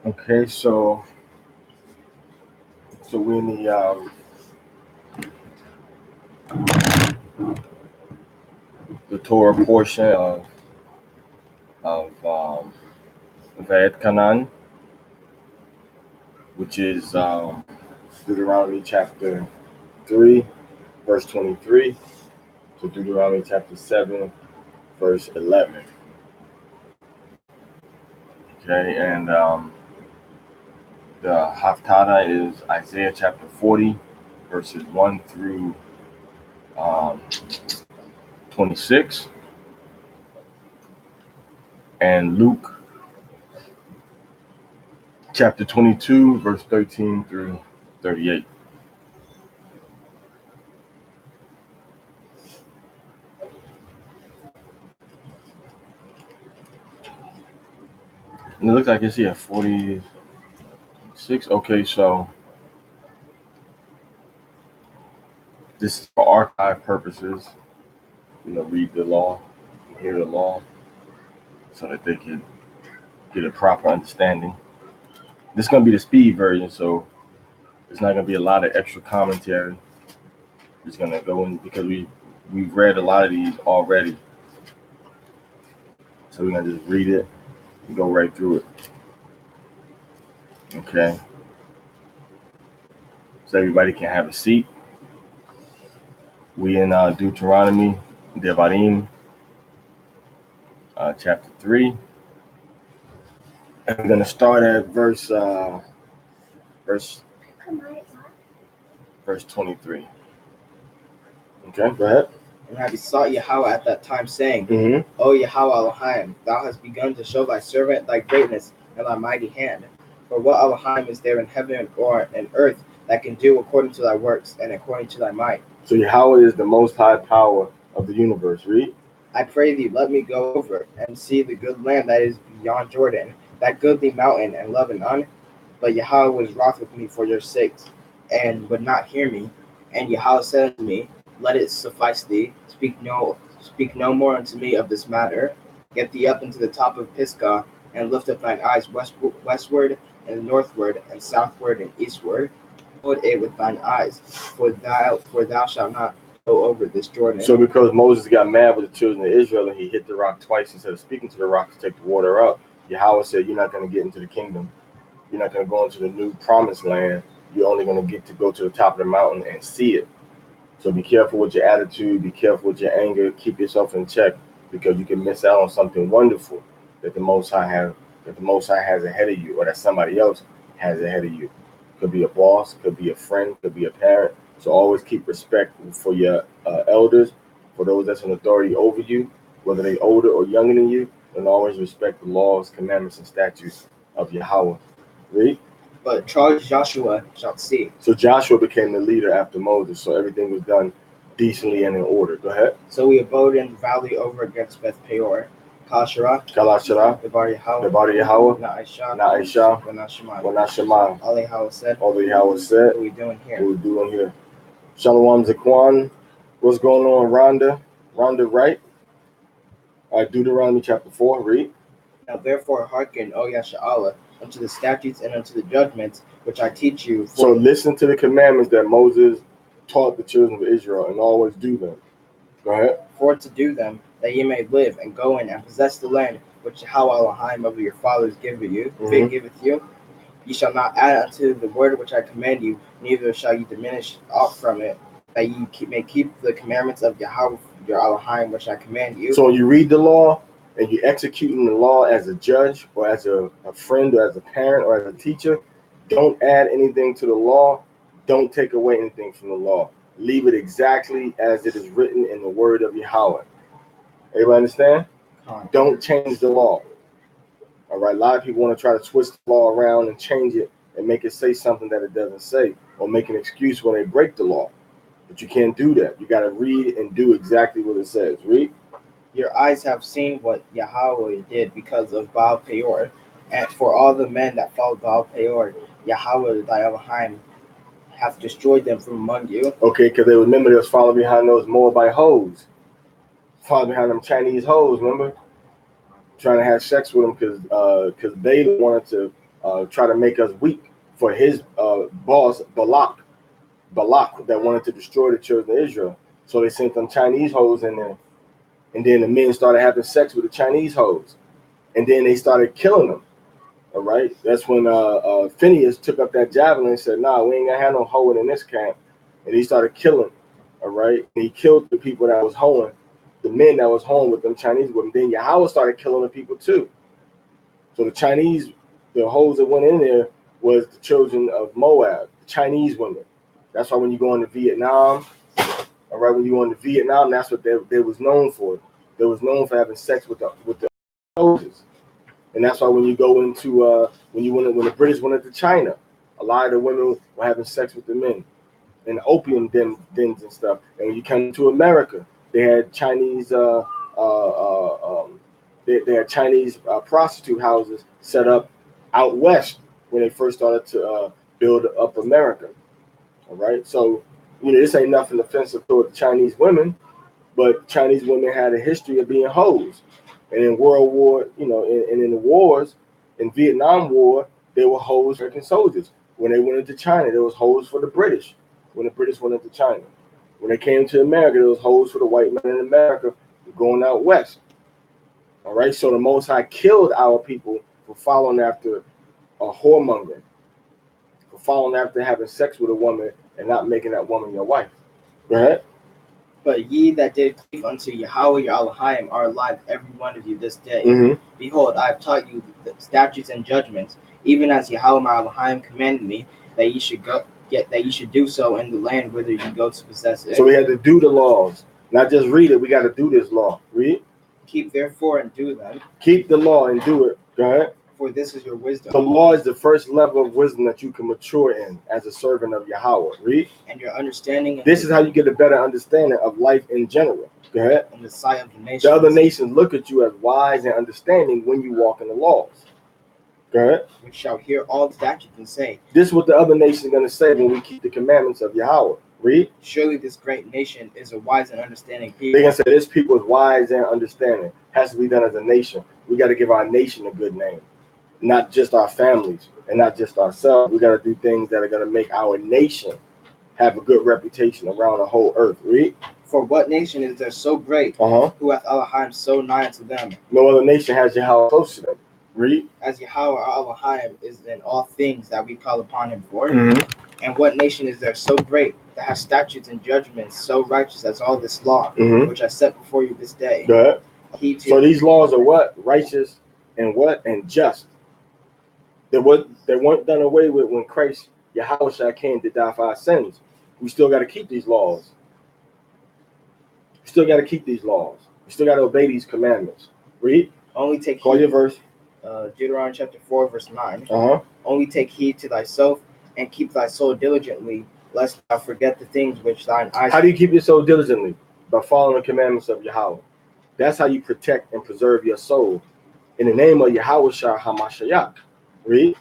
Okay, so we're in the Torah portion of Waahthachaanan, which is Deuteronomy chapter 3, verse 23, to Deuteronomy chapter 7, verse 11. Okay, and the Haftarah is Isaiah chapter 40, verses 1 through 26, and Luke chapter 22, verse 13 through 38. And it looks like it's here 46. Okay, so this is for archive purposes. Read the law, hear the law, so that they can get a proper understanding. This is going to be the speed version, so it's not going to be a lot of extra commentary. It's going to go in because we've read a lot of these already. So we're going to just read it and go right through it. Okay. So everybody can have a seat. We in Deuteronomy, Devarim, chapter 3. And we're going to start at verse 23. Okay, go ahead. And I besought Yahweh at that time, saying, O Yahweh Elohim, thou hast begun to show thy servant thy greatness and thy mighty hand. For what Elohim is there in heaven or in earth that can do according to thy works and according to thy might? So Yahweh is the most high power of the universe. Read. I pray thee, let me go over and see the good land that is beyond Jordan, that goodly mountain and Lebanon. But Yahweh was wroth with me for your sakes, and would not hear me. And Yahweh said unto me, Let it suffice thee, speak no more unto me of this matter. Get thee up into the top of Pisgah, and lift up thine eyes westward and northward and southward and eastward. Hold it with thine eyes, for thou shalt not go over this Jordan. So because Moses got mad with the children of Israel and he hit the rock twice instead of speaking to the rock to take the water up, Yahweh said, you're not going to get into the kingdom. You're not going to go into the new promised land. You're only going to get to go to the top of the mountain and see it. So be careful with your attitude. Be careful with your anger. Keep yourself in check, because you can miss out on something wonderful that the Most High has ahead of you, or that somebody else has ahead of you. Could be a boss, could be a friend, could be a parent. So always keep respect for your elders, for those that's in authority over you, whether they older or younger than you, and always respect the laws, commandments, and statutes of Yahweh. Read. But charge Joshua shalt see. So Joshua became the leader after Moses, so everything was done decently and in order. Go ahead. So we abode in the valley over against Beth Peor, Kalashara, Debar Yahweh, Na'isha, Wanashema. All Yahweh said. All Yahweh said. What are we doing here? What are we doing here? Shalom Zaquan. What's going on, Rhonda? Rhonda, right? All right, Deuteronomy chapter 4, read. Now therefore hearken, O Yasha'Allah, unto the statutes and unto the judgments which I teach you. So listen to the commandments that Moses taught the children of Israel, and always do them. Go ahead. For to do them, that ye may live and go in and possess the land which Yahweh Elohim of your fathers giveth you. Ye shall not add unto the word which I command you, neither shall ye diminish aught from it, that ye may keep the commandments of Yahweh your Elohim which I command you. So you read the law and you executing the law as a judge or as a friend or as a parent or as a teacher. Don't add anything to the law. Don't take away anything from the law. Leave it exactly as it is written in the word of Yahweh. Everybody understand? Don't change the law. All right. A lot of people want to try to twist the law around and change it and make it say something that it doesn't say, or make an excuse when they break the law. But you can't do that. You got to read and do exactly what it says. Read. Your eyes have seen what Yahweh did because of Baal Peor, and for all the men that followed Baal Peor, Yahweh thy Elohim hath destroyed them from among you. Okay, because they remember they was following behind those Moabite hoes. Following behind them Chinese hoes, remember? trying to have sex with them because they wanted to try to make us weak for his boss Balak that wanted to destroy the children of Israel. So they sent them Chinese hoes in there, and then the men started having sex with the Chinese hoes, and then they started killing them. All right, that's when Phineas took up that javelin and said, "Nah, we ain't gonna have no hoeing in this camp," and he started killing. All right, and he killed the people that was hoeing, the men that was hoeing with them Chinese women. Then Yahweh started killing the people too. So the hoes that went in there was the children of Moab, the Chinese women. That's why when you go into Vietnam, all right, when you go into Vietnam, that's what they was known for. They was known for having sex with the soldiers. And that's why when you go into when the British went into China, a lot of the women were having sex with the men in opium dens and stuff. And when you come to America, they had Chinese they had Chinese prostitute houses set up out west when they first started to build up America. All right, so this ain't nothing offensive toward the Chinese women, but Chinese women had a history of being hoes. And in World War, and in the wars, in Vietnam War, they were hoes for American soldiers. When they went into China, there was hoes for the British. When the British went into China, when they came to America, there was hoes for the white men in America going out west. All right, so the Most High killed our people for following after a whoremonger, for following after having sex with a woman and not making that woman your wife. Go ahead. But ye that did cleave unto Yahweh your Elohim are alive, every one of you this day. Mm-hmm. Behold, I have taught you the statutes and judgments, even as Yahweh my Elohim commanded me, that ye should do so in the land whither you go to possess it. So we had to do the laws, not just read it. We got to do this law. Read. Keep therefore and do them. Keep the law and do it. Go ahead. For this is your wisdom. The law is the first level of wisdom that you can mature in as a servant of Yahweh. Read. And your understanding. This is how you get a better understanding of life in general. Go ahead. In the sight of the nations. The other nations look at you as wise and understanding when you walk in the laws. Go ahead. Which shall hear all the statutes and say. This is what the other nations are going to say when we keep the commandments of Yahweh. Read. Surely this great nation is a wise and understanding people. They're going to say this people is wise and understanding. Has to be done as a nation. We got to give our nation a good name. Not just our families and not just ourselves. We got to do things that are going to make our nation have a good reputation around the whole earth. Read. For what nation is there so great, who hath Elohim so nigh to them? No other nation has Yahweh close to them. Read. As Yahweh our Elohim is in all things that we call upon him for. Mm-hmm. And what nation is there so great, that has statutes and judgments so righteous as all this law, which I set before you this day? Go ahead. So these laws are what? Righteous and what? And just. They weren't done away with when Christ, Yahweh came to die for our sins. We still got to keep these laws. We still got to keep these laws. We still got to obey these commandments. Read. Only take Call your verse. Deuteronomy chapter 4, verse 9. Only take heed to thyself and keep thy soul diligently, lest thou forget the things which thine eyes. How do you keep your soul diligently? By following the commandments of Yahweh. That's how you protect and preserve your soul. In the name of Yahweh Shah HaMashiach. Read.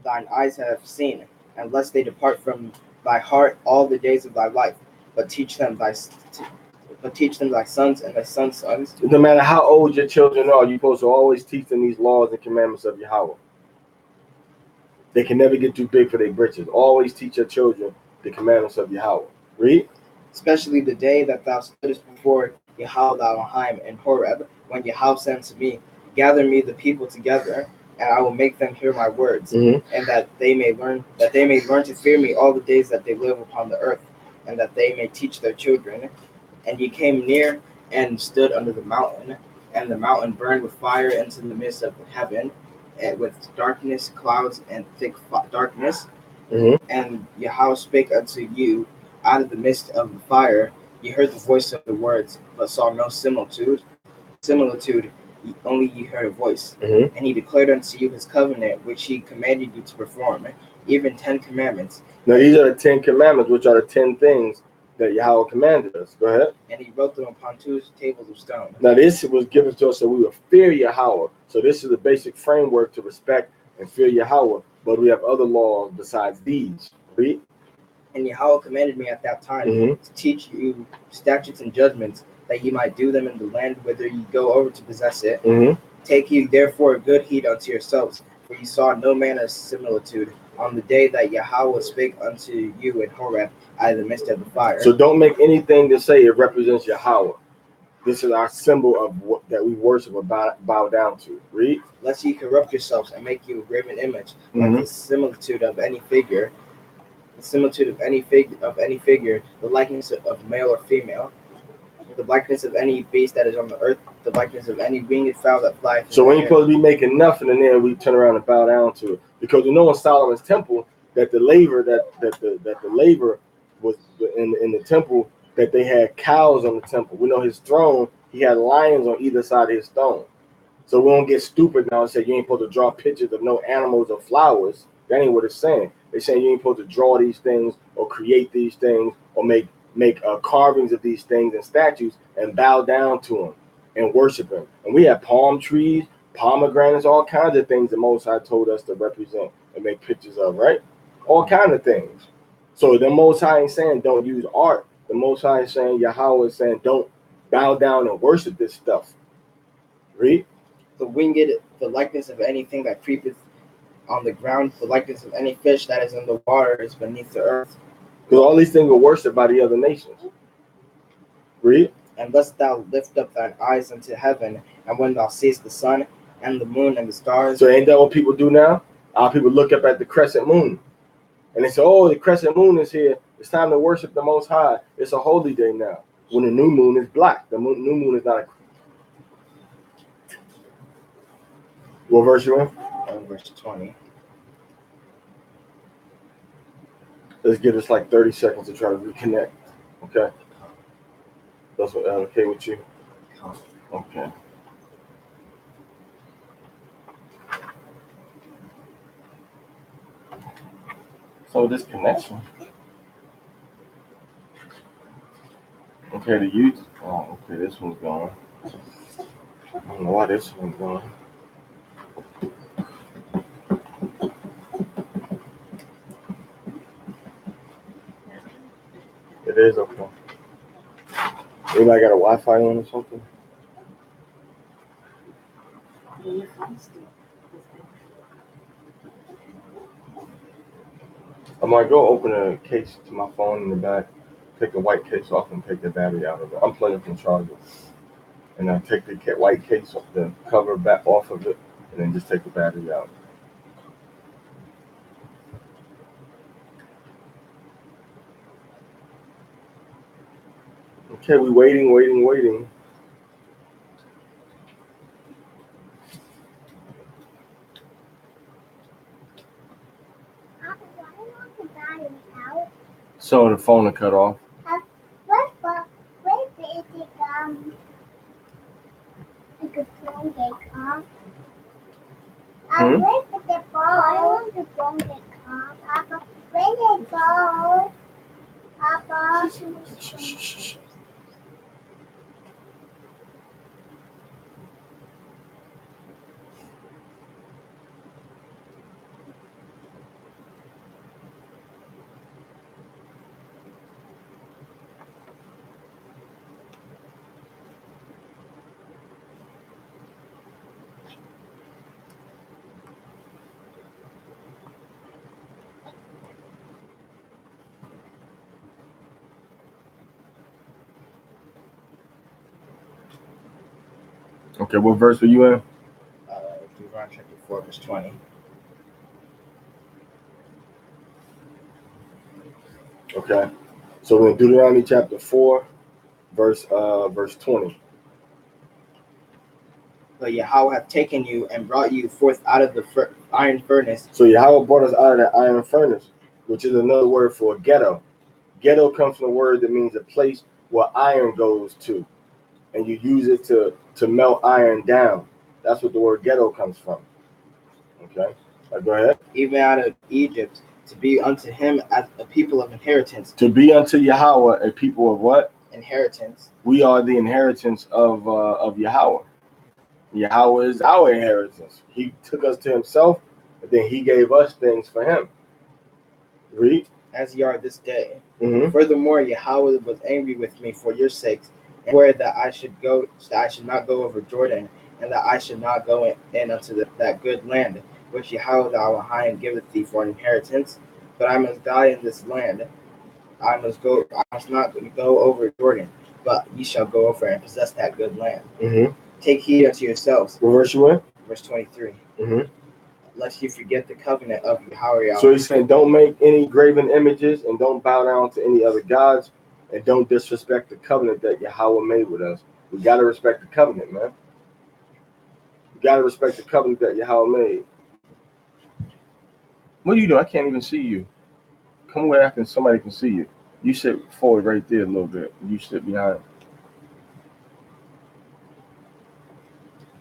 Thine eyes have seen, and lest they depart from thy heart all the days of thy life, but teach them thy sons and thy sons' sons. No matter how old your children are, you're supposed to always teach them these laws and commandments of Yahweh. They can never get too big for their britches. Always teach your children the commandments of Yahweh. Read. Especially the day that thou stoodest before Yahweh thy Elohim in Horeb, when Yahweh said to me, gather me the people together, and I will make them hear my words, and that they may learn to fear me all the days that they live upon the earth, and that they may teach their children. And ye came near and stood under the mountain, and the mountain burned with fire into the midst of heaven, and with darkness, clouds, and thick darkness. And Yahweh spake unto you out of the midst of the fire. Ye heard the voice of the words, but saw no similitude. Only ye heard a voice. And he declared unto you his covenant, which he commanded you to perform, even 10 commandments. Now these are the 10 commandments, which are the 10 things that Yahweh commanded us. Go ahead. And he wrote them upon 2 tables of stone. Now this was given to us so we would fear Yahweh. So this is the basic framework to respect and fear Yahweh. But we have other laws besides these. Read. And Yahweh commanded me at that time to teach you statutes and judgments, that ye might do them in the land whither ye go over to possess it. Take you therefore good heed unto yourselves, for you saw no manner of similitude on the day that Yahweh spake unto you in Horeb out of the midst of the fire. So don't make anything to say it represents Yahweh. This is our symbol of what that we worship or bow down to. Read. Lest ye corrupt yourselves and make you a graven image, like the similitude of any figure, the likeness of male or female, the likeness of any beast that is on the earth, the likeness of any winged fowl that flies. So when you're supposed to be making nothing, and then we turn around and bow down to it, because we know in Solomon's temple that the laver was in the temple, that they had cows on the temple. We know his throne, he had lions on either side of his throne. So we don't get stupid now and say you ain't supposed to draw pictures of no animals or flowers. That ain't what it's saying. It's saying you ain't supposed to draw these things or create these things or make carvings of these things and statues and bow down to them and worship him. And we have palm trees, pomegranates, all kinds of things the Most High told us to represent and make pictures of, right? All kinds of things. So the Most High ain't saying don't use art. The Most High is saying, Yahweh is saying don't bow down and worship this stuff. Read. The winged, the likeness of anything that creepeth on the ground, the likeness of any fish that is in the water is beneath the earth. Because all these things are worshipped by the other nations. Read. And lest thou lift up thine eyes unto heaven, and when thou seest the sun and the moon and the stars. So ain't that what people do now? Our people look up at the crescent moon. And they say, oh, the crescent moon is here. It's time to worship the Most High. It's a holy day now. When the new moon is black. The new moon is not a... What verse you in? Verse 20. Let's give us like 30 seconds to try to reconnect. Okay? That's what, okay with you? Okay. So this connection. Okay, the youth. Oh, okay, this one's gone. I don't know why this one's gone. It is okay. Anybody got a Wi-Fi on or something? I might go open a case to my phone in the back, take the white case off and take the battery out of it. I'm plugging from the charger. And I take the white case off, the cover back off of it, and then just take the battery out. Okay, we waiting. So the phone will cut off. Okay, what verse were you in? Deuteronomy chapter 4, verse 20. Okay, so we're in Deuteronomy chapter 4, verse 20. But Yahweh hath taken you and brought you forth out of the iron furnace. So Yahweh brought us out of that iron furnace, which is another word for ghetto. Ghetto comes from the word that means a place where iron goes to, and you use it to melt iron down. That's what the word ghetto comes from. Okay, go ahead. Even out of Egypt, to be unto him as a people of inheritance. To be unto Yahweh a people of what? Inheritance. We are the inheritance of Yahweh. Yahweh is our inheritance. He took us to himself, and then he gave us things for him. Read. As ye are this day. Mm-hmm. Furthermore, Yahweh was angry with me for your sakes, and where that I should not go over Jordan, and that I should not go in unto that good land, which Yahweh the Elohim giveth thee for an inheritance. But I must die in this land. I must not go over Jordan, but ye shall go over and possess that good land. Mm-hmm. Take heed unto yourselves. What verse you in? Verse 23. Mm-hmm. Lest you forget the covenant of Yahweh. So he's saying, don't make any graven images and don't bow down to any other gods and don't disrespect the covenant that Yahweh made with us. We got to respect the covenant, man. We got to respect the covenant that Yahweh made. What are you doing? I can't even see you. Come where after somebody can see you. You sit forward right there a little bit. You sit behind.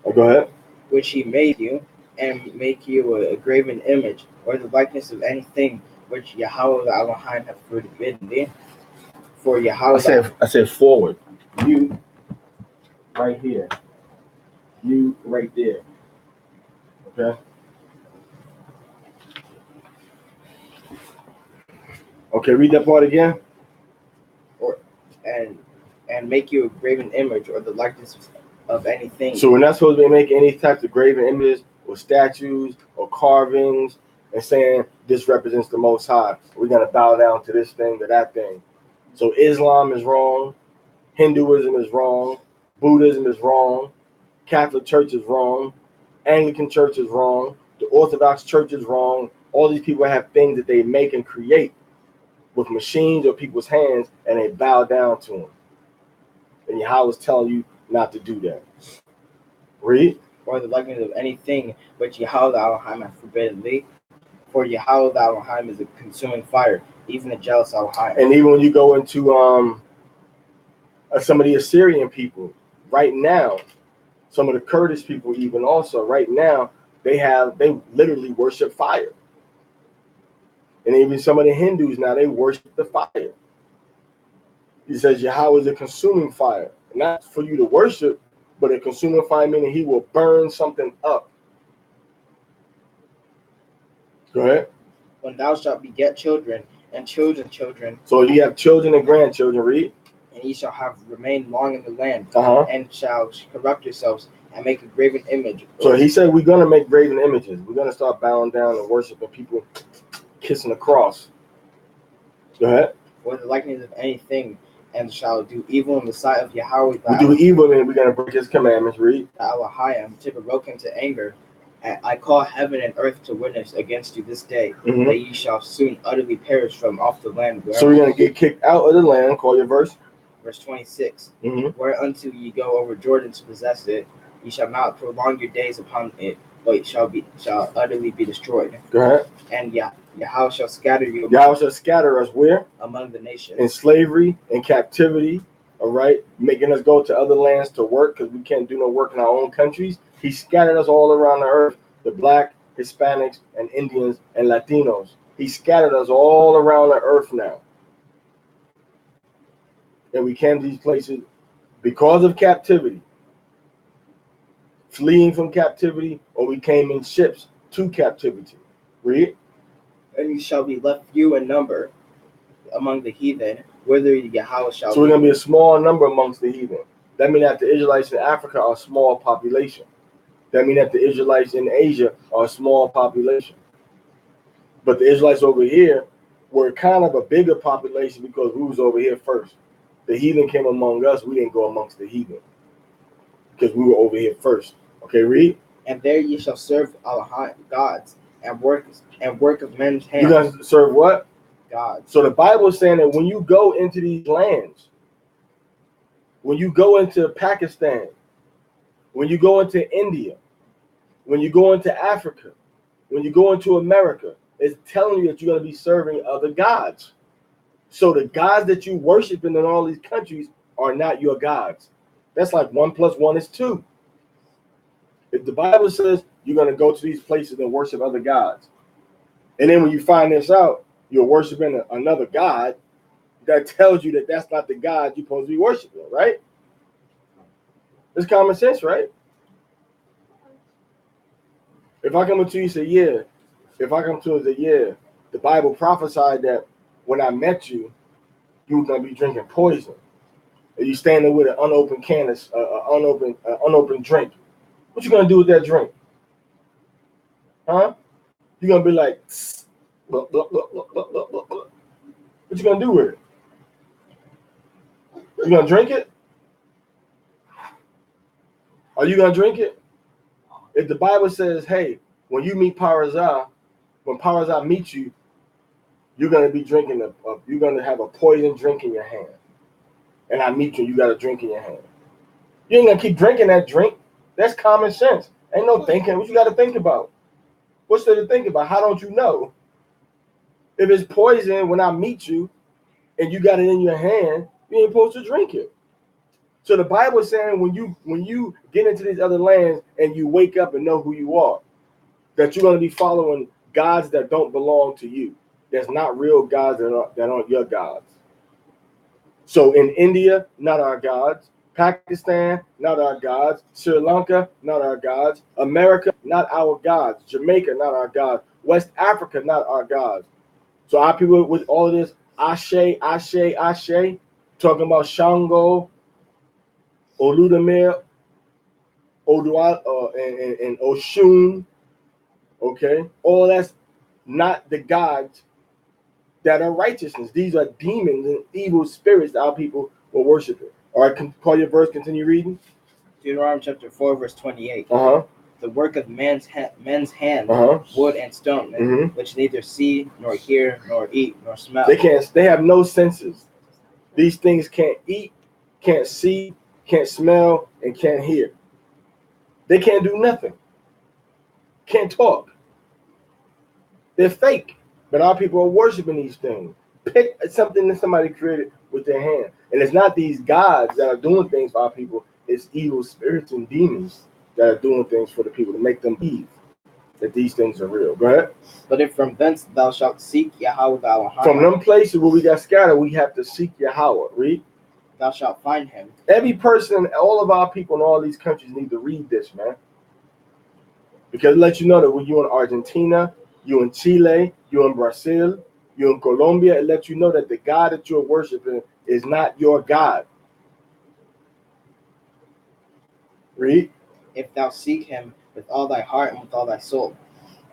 Oh, go ahead. Which he made you, and make you a graven image, or the likeness of anything which Yahweh the Elohim hath forbidden thee. For Yahweh I said forward. You right here. You right there. Okay. Okay, read that part again. And make you a graven image, or the likeness of anything. So we're not supposed to be making any types of graven images or statues or carvings and saying this represents the Most High. We're going to bow down to this thing or that thing. So Islam is wrong. Hinduism is wrong. Buddhism is wrong. Catholic Church is wrong. Anglican Church is wrong. The Orthodox Church is wrong. All these people have things that they make and create with machines or people's hands, and they bow down to them. And Yahweh is telling you not to do that. Read. Or the likeness of anything which Yahweh the Elohim hath forbidden thee. For Yahweh the Elohim is a consuming fire, even a jealous Elohim. And even when you go into some of the Assyrian people, right now, some of the Kurdish people even also, right now, they literally worship fire. And even some of the Hindus now, they worship the fire. He says Yahweh is a consuming fire. Not for you to worship, but a consuming fire meaning he will burn something up. Go ahead. When thou shalt beget children and children's children. So you have children and grandchildren, read. And ye shall have remained long in the land, and shall corrupt yourselves and make a graven image. So he said we're going to make graven images. We're going to start bowing down and worshiping people kissing the cross. Go ahead. Or the likeness of anything, and shall do evil in the sight of Yahweh. We do evil, and we're going to break his commandments. Read. Elohim to provoke him to anger. And I call heaven and earth to witness against you this day, that ye shall soon utterly perish from off the land. So we're going to get kicked out of the land. Call your verse. Verse 26. Whereunto ye go over Jordan to possess it, ye shall not prolong your days upon it, but it shall utterly be destroyed. Go ahead. And Yahweh shall scatter you. Yahweh shall scatter us where? Among the nations. In slavery, in captivity, all right? Making us go to other lands to work because we can't do no work in our own countries. He scattered us all around the earth, the black, Hispanics, and Indians, and Latinos. He scattered us all around the earth now. And we came to these places because of captivity. Fleeing from captivity, or we came in ships to captivity. Read. And you shall be left few in number among the heathen, whither Yahweh shall. So we're going to be a small number amongst the heathen. That means that the Israelites in Africa are a small population. That means that the Israelites in Asia are a small population. But the Israelites over here were kind of a bigger population because we was over here first. The heathen came among us. We didn't go amongst the heathen because we were over here first. Okay, read. And there ye shall serve Elohim gods and work of men's hands. You guys serve what? Gods. So the Bible is saying that when you go into these lands, when you go into Pakistan, when you go into India, when you go into Africa, when you go into America, it's telling you that you're going to be serving other gods. So the gods that you worship in all these countries are not your gods. That's like 1 + 1 is 2. If the Bible says you're going to go to these places and worship other gods, and then when you find this out, you're worshiping another god, that tells you that that's not the God you're supposed to be worshiping, right? It's common sense, right? If I come up to you and say, yeah, the Bible prophesied that when I met you, you were going to be drinking poison. And you standing with an unopened can, unopened drink, What you gonna do with that drink? Huh? You gonna be like, blah, blah, blah, blah, blah, blah, blah, blah. What you gonna do with it? You gonna drink it? Are you gonna drink it? If the Bible says, hey, when you meet Parazah, when Parazah meets you, you're gonna be drinking you're gonna have a poison drink in your hand. And I meet you, you got a drink in your hand. You ain't gonna keep drinking that drink. That's common sense. Ain't no thinking. What you gotta think about? What's there to think about? How don't you know? If it's poison when I meet you and you got it in your hand, you ain't supposed to drink it. So the Bible is saying when you get into these other lands and you wake up and know who you are, that you're gonna be following gods that don't belong to you. That's not real gods that aren't your gods. So in India, not our gods. Pakistan, not our gods. Sri Lanka, not our gods. America, not our gods. Jamaica, not our gods. West Africa, not our gods. So our people with all of this Ashe, Ashe, Ashe, talking about Shango, Oludamare, Odua, and Oshun, okay? All that's not the gods that are righteousness. These are demons and evil spirits that our people were worshiping. All right, call your verse, continue reading. Deuteronomy chapter 4, verse 28. The work of men's hands, wood and stone, which neither see, nor hear, nor eat, nor smell. They have no senses. These things can't eat, can't see, can't smell, and can't hear. They can't do nothing. Can't talk. They're fake. But our people are worshiping these things. Pick something that somebody created with their hand. And it's not these gods that are doing things for our people. It's evil spirits and demons that are doing things for the people to make them believe that these things are real. Go ahead. But if from thence thou shalt seek Yahweh thou Elohim, from them places where we got scattered, we have to seek Yahweh. Read. Thou shalt find him. Every person, all of our people in all these countries need to read this, man. Because it lets you know that when you're in Argentina, you're in Chile, you're in Brazil, you're in Colombia, it lets you know that the God that you're worshiping is not your God. Read. If thou seek him with all thy heart and with all thy soul.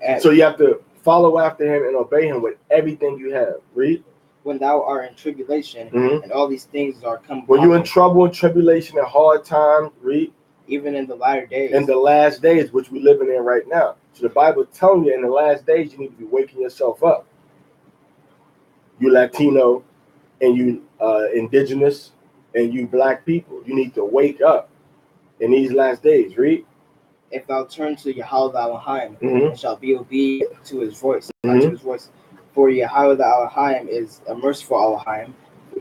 And so you have to follow after him and obey him with everything you have. Read. When thou art in tribulation, and all these things are come. When you're in trouble, tribulation, and hard times, read. Even in the latter days. In the last days, which we're living in right now. So the Bible telling you in the last days, you need to be waking yourself up. You Latino and you indigenous and you black people, you need to wake up in these last days. Read. If thou turn to Yahweh thou Elohim, and shalt be obedient to his voice, to his voice. For Yahweh thou Elohim is a merciful Elohim.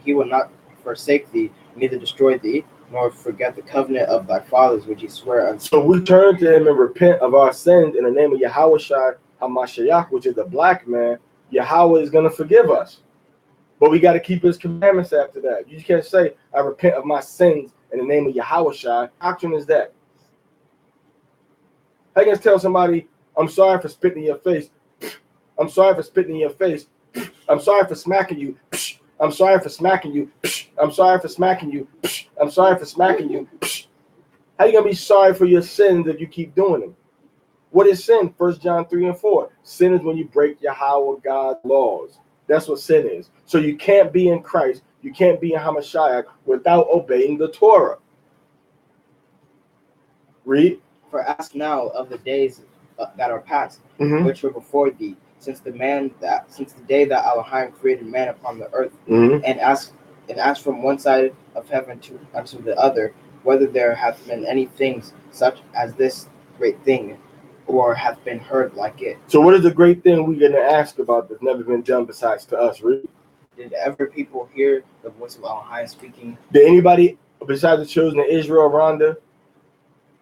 He will not forsake thee, neither destroy thee, nor forget the covenant of thy fathers which he sware unto. So we turn to him and repent of our sins in the name of Yahweh Shai HaMashiach, which is the black man. Yahweh is going to forgive us. But we got to keep his commandments after that. You can't say, I repent of my sins in the name of Yahweh Shai. What doctrine is that? I can tell somebody, I'm sorry for spitting in your face. I'm sorry for spitting in your face. I'm sorry for smacking you. I'm sorry for smacking you. I'm sorry for smacking you. I'm sorry for smacking you. How you going to be sorry for your sins if you keep doing them? What is sin? 1 John 3 and 4. Sin is when you break Yahweh God's laws. That's what sin is. So you can't be in Christ. You can't be in Hamashiach without obeying the Torah. Read. For ask now of the days that are past, which were before thee, since the day that Elohim created man upon the earth, and ask from one side of heaven unto the other, whether there hath been any things such as this great thing, or hath been heard like it. So what is the great thing we're going to ask about that's never been done besides to us? Read. Did ever people hear the voice of Elohim speaking? Did anybody besides the children of Israel, Rhonda,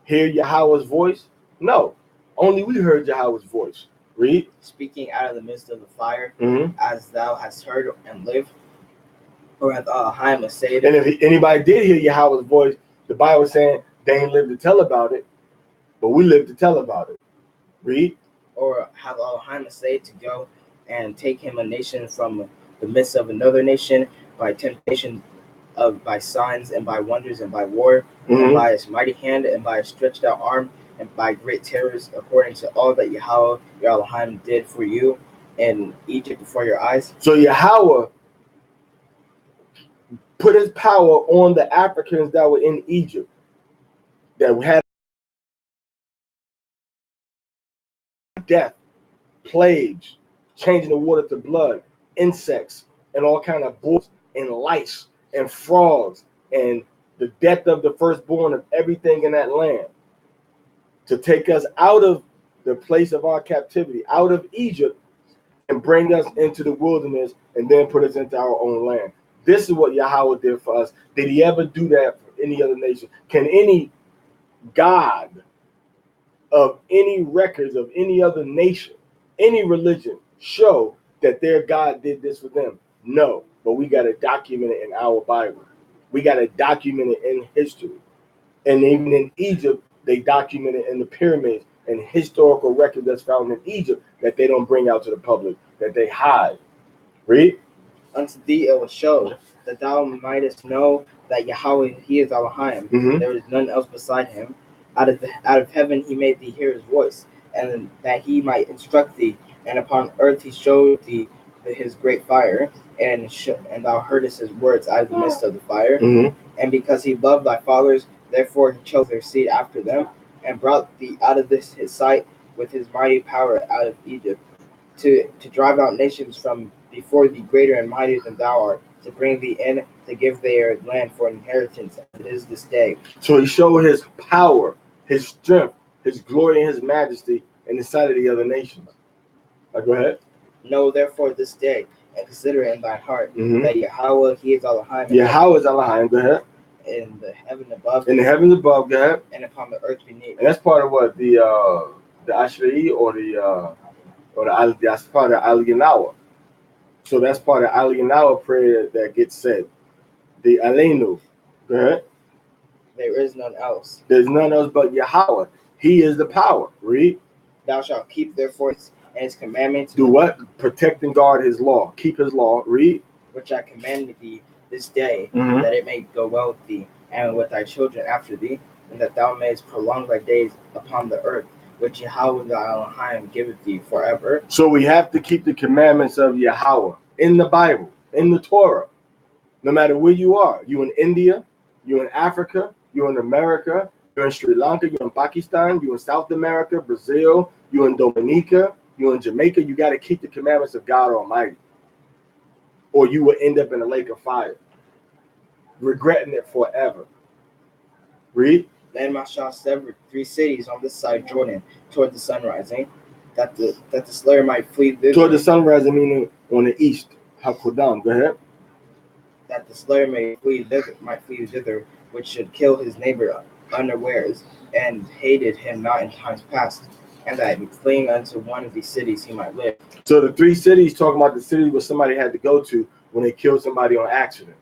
hear Yahweh's voice? No. Only we heard Yahweh's voice. Read. Speaking out of the midst of the fire, as thou hast heard and lived, or hath Elohim said. And if anybody did hear Yahweh's voice, the Bible is saying they ain't lived to tell about it, but we live to tell about it. Read. Or have Elohim said to go and take him a nation from the midst of another nation by temptation, by signs and by wonders and by war, and by his mighty hand and by his stretched out arm and by great terrors, according to all that Yahweh your Elohim did for you in Egypt before your eyes. So Yahweh put his power on the Africans that were in Egypt, that had death, plagues, changing the water to blood, insects, and all kind of bugs and lice and frogs, and the death of the firstborn of everything in that land, to take us out of the place of our captivity, out of Egypt, and bring us into the wilderness, and then put us into our own land. This is what Yahweh did for us. Did he ever do that for any other nation? Can any God of any records of any other nation, any religion, show that their God did this for them? No, but we got to document it in our Bible. We got to document it in history. And even in Egypt, they document it in the pyramids and historical records that's found in Egypt that they don't bring out to the public, that they hide. Read. Unto thee it was showed that thou mightest know that Yahweh, he is Elohim. There is none else beside him. Out of heaven he made thee hear his voice, and that he might instruct thee. And upon earth he showed thee his great fire, and thou heardest his words out of the midst of the fire. And because he loved thy fathers, therefore he chose their seed after them, and brought thee out of his sight with his mighty power out of Egypt, to drive out nations from before thee greater and mightier than thou art, to bring thee in, to give their land for an inheritance, as it is this day. So he showed his power, his strength, his glory, and his majesty in the sight of the other nations. Go ahead. Know therefore this day, and consider in thy heart, that Yahweh, he is Elohim. Yahweh is Elohim. Go ahead. In the heaven above. In the heavens above. Go ahead. And upon the earth beneath. And that's part of what the Ashra'i that's part of Aliyanawa. So that's part of Aliyanawa prayer that gets said. The Aleinu. Go ahead. There is none else. There's none else but Yahweh. He is the power. Read. Thou shalt keep therefore and his commandments. Do what? Protect and guard his law. Keep his law. Read. Which I commanded thee this day, that it may go well with thee, and with thy children after thee, and that thou mayest prolong thy days upon the earth, which Yahweh thy Elohim giveth thee forever. So we have to keep the commandments of Yahweh in the Bible, in the Torah. No matter where you are. You in India, you in Africa, you in America, you're in Sri Lanka, you're in Pakistan, you in South America, Brazil, you in Dominica, you in Jamaica. You got to keep the commandments of God Almighty, or you will end up in a lake of fire, regretting it forever. Read. Then Mashah severed 3 cities on this side Jordan toward the sun rising, that the slayer might flee thither. Toward the sun rising, meaning on the east. Hakodam. Go ahead. That the slayer might flee thither, which should kill his neighbor unawares, and hated him not in times past, and that fleeing unto one of these cities he might live. So the 3 cities, talking about the cities where somebody had to go to when they killed somebody on accident.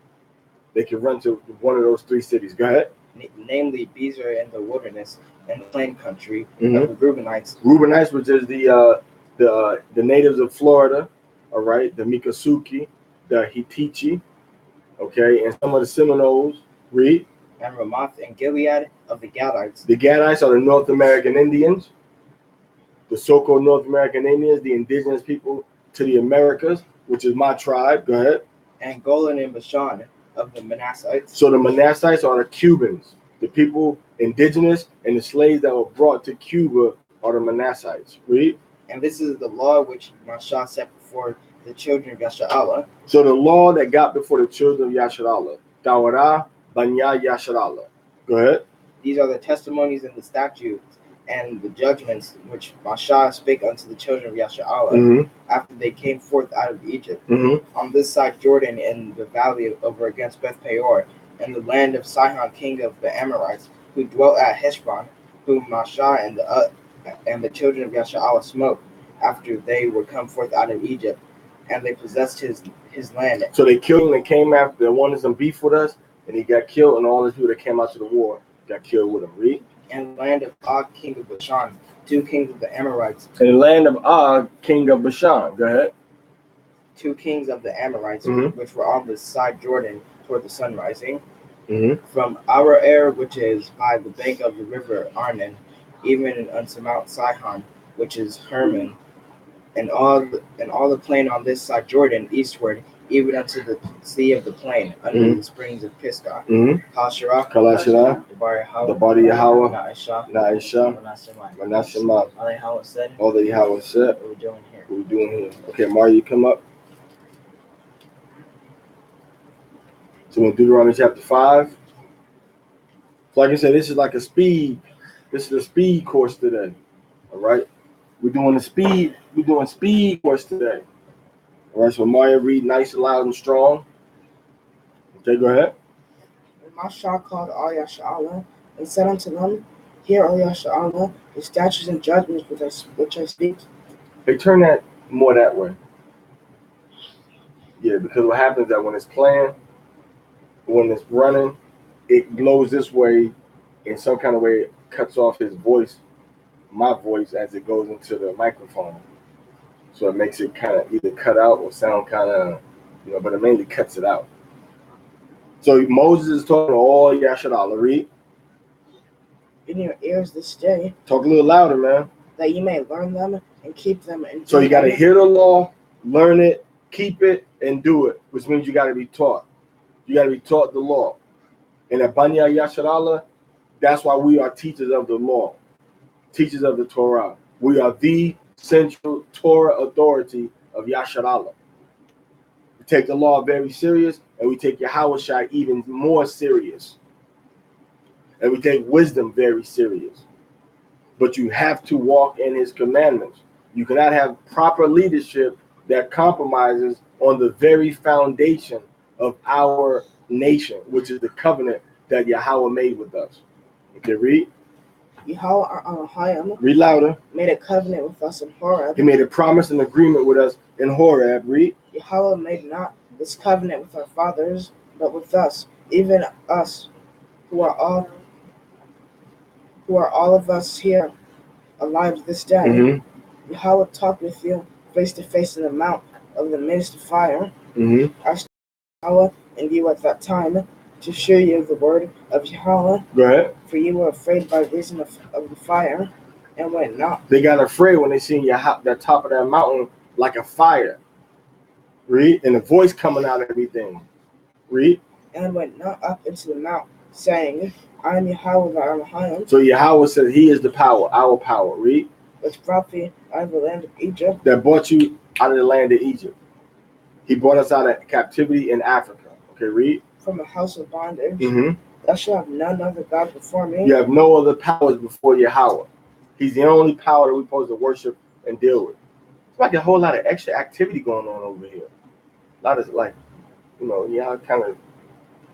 They could run to one of those 3 cities. Go ahead. Namely Bezer in the wilderness and the plain country of the Reubenites. Reubenites, which is the natives of Florida, all right, the Miccosukee, the Hitichi, okay, and some of the Seminoles. Read. And Ramoth and Gilead of the Gadites. The Gadites are the North American Indians, the so-called North American Indians, the indigenous people to the Americas, which is my tribe. Go ahead. And Golan and Bashan of the Manassites. So the Manassites are the Cubans, the people indigenous, and the slaves that were brought to Cuba are the Manassites. Read. And this is the law which Mashah set before the children of Yashar'Allah. So the law that got before the children of Yashar'Allah. Torah, Banya, Yashar'Allah. Go ahead. These are the testimonies and the statutes and the judgments which Mashah spake unto the children of Yashar'Allah after they came forth out of Egypt, on this side Jordan in the valley over against Beth Peor, in the land of Sihon king of the Amorites, who dwelt at Heshbon, whom Mashah and the children of Yashar'Allah smote after they were come forth out of Egypt, and they possessed his land. So they killed him and came after, they wanted some beef with us, and he got killed, and all the people that came out to the war got killed with him. Read. And the land of Og, king of Bashan, 2 kings of the Amorites. And the land of Og, king of Bashan. Go ahead. 2 kings of the Amorites, which were on the side Jordan toward the sun rising. From Aroer, which is by the bank of the river Arnon, even unto Mount Sihon, which is Hermon, and all the plain on this side Jordan eastward, even unto the sea of the plain, under the springs of Pisgah. Hasherah, Kalashirah, the body Yahweh, Na'isha, Na'isha, Manashema. all that Yahweh said. All that Yahweh said. What we're doing here. What we're doing here. Okay, Mario, you come up. So in Deuteronomy chapter 5. So like I said, this is like a speed. This is a speed course today. All right. We're doing speed course today. All right, so Mario, read nice and loud and strong. Okay, go ahead. And Mashah called all Yasha'Allah and said unto them, Hear, O Yasha'Allah, the statutes and judgments which I speak. Hey, turn that more that way. Yeah, because what happens is that when it's playing, when it's running, it blows this way in some kind of way. It cuts off his voice, my voice, as it goes into the microphone. So it makes it kind of either cut out or sound kind of, but it mainly cuts it out. So Moses is talking to all Yasha'Allah. Read. In your ears this day. Talk a little louder, man. That you may learn them and keep them. So you got to hear the law, learn it, keep it, and do it, which means you got to be taught. You got to be taught the law. And at Banya Yasha'Allah, that's why we are teachers of the law, teachers of the Torah. We are the central Torah authority of Yasha'Allah. We take the law very serious, and we take Yahushua even more serious. And we take wisdom very serious. But you have to walk in his commandments. You cannot have proper leadership that compromises on the very foundation of our nation, which is the covenant that Yahweh made with us. Okay, read. Yahweh our Elohim Read louder. Made a covenant with us in Horeb. He made a promise and agreement with us in Horeb. Read. Yahweh made not this covenant with our fathers, but with us, even us, who are all of us here alive this day. Mm-hmm. Yahweh talked with you face to face in the mount of the midst of fire. Mm-hmm. I Yahweh and you at that time to show you the word of Yahweh. Go ahead. For you were afraid by reason of the fire, and went not. They got afraid when they seen that top of that mountain like a fire. Read. And the voice coming out of everything. Read. And went not up into the mount, saying, I am Yahweh thy Elohim. So Yahweh said he is the power, our power. Read. Which brought thee out of the land of Egypt. That brought you out of the land of Egypt. He brought us out of captivity in Africa. Okay, read. From the house of bondage. Mm-hmm. Thou shalt have none other God before me. You have no other powers before Yahweh. He's the only power that we're supposed to worship and deal with. It's like a whole lot of extra activity going on over here. A lot of y'all kind of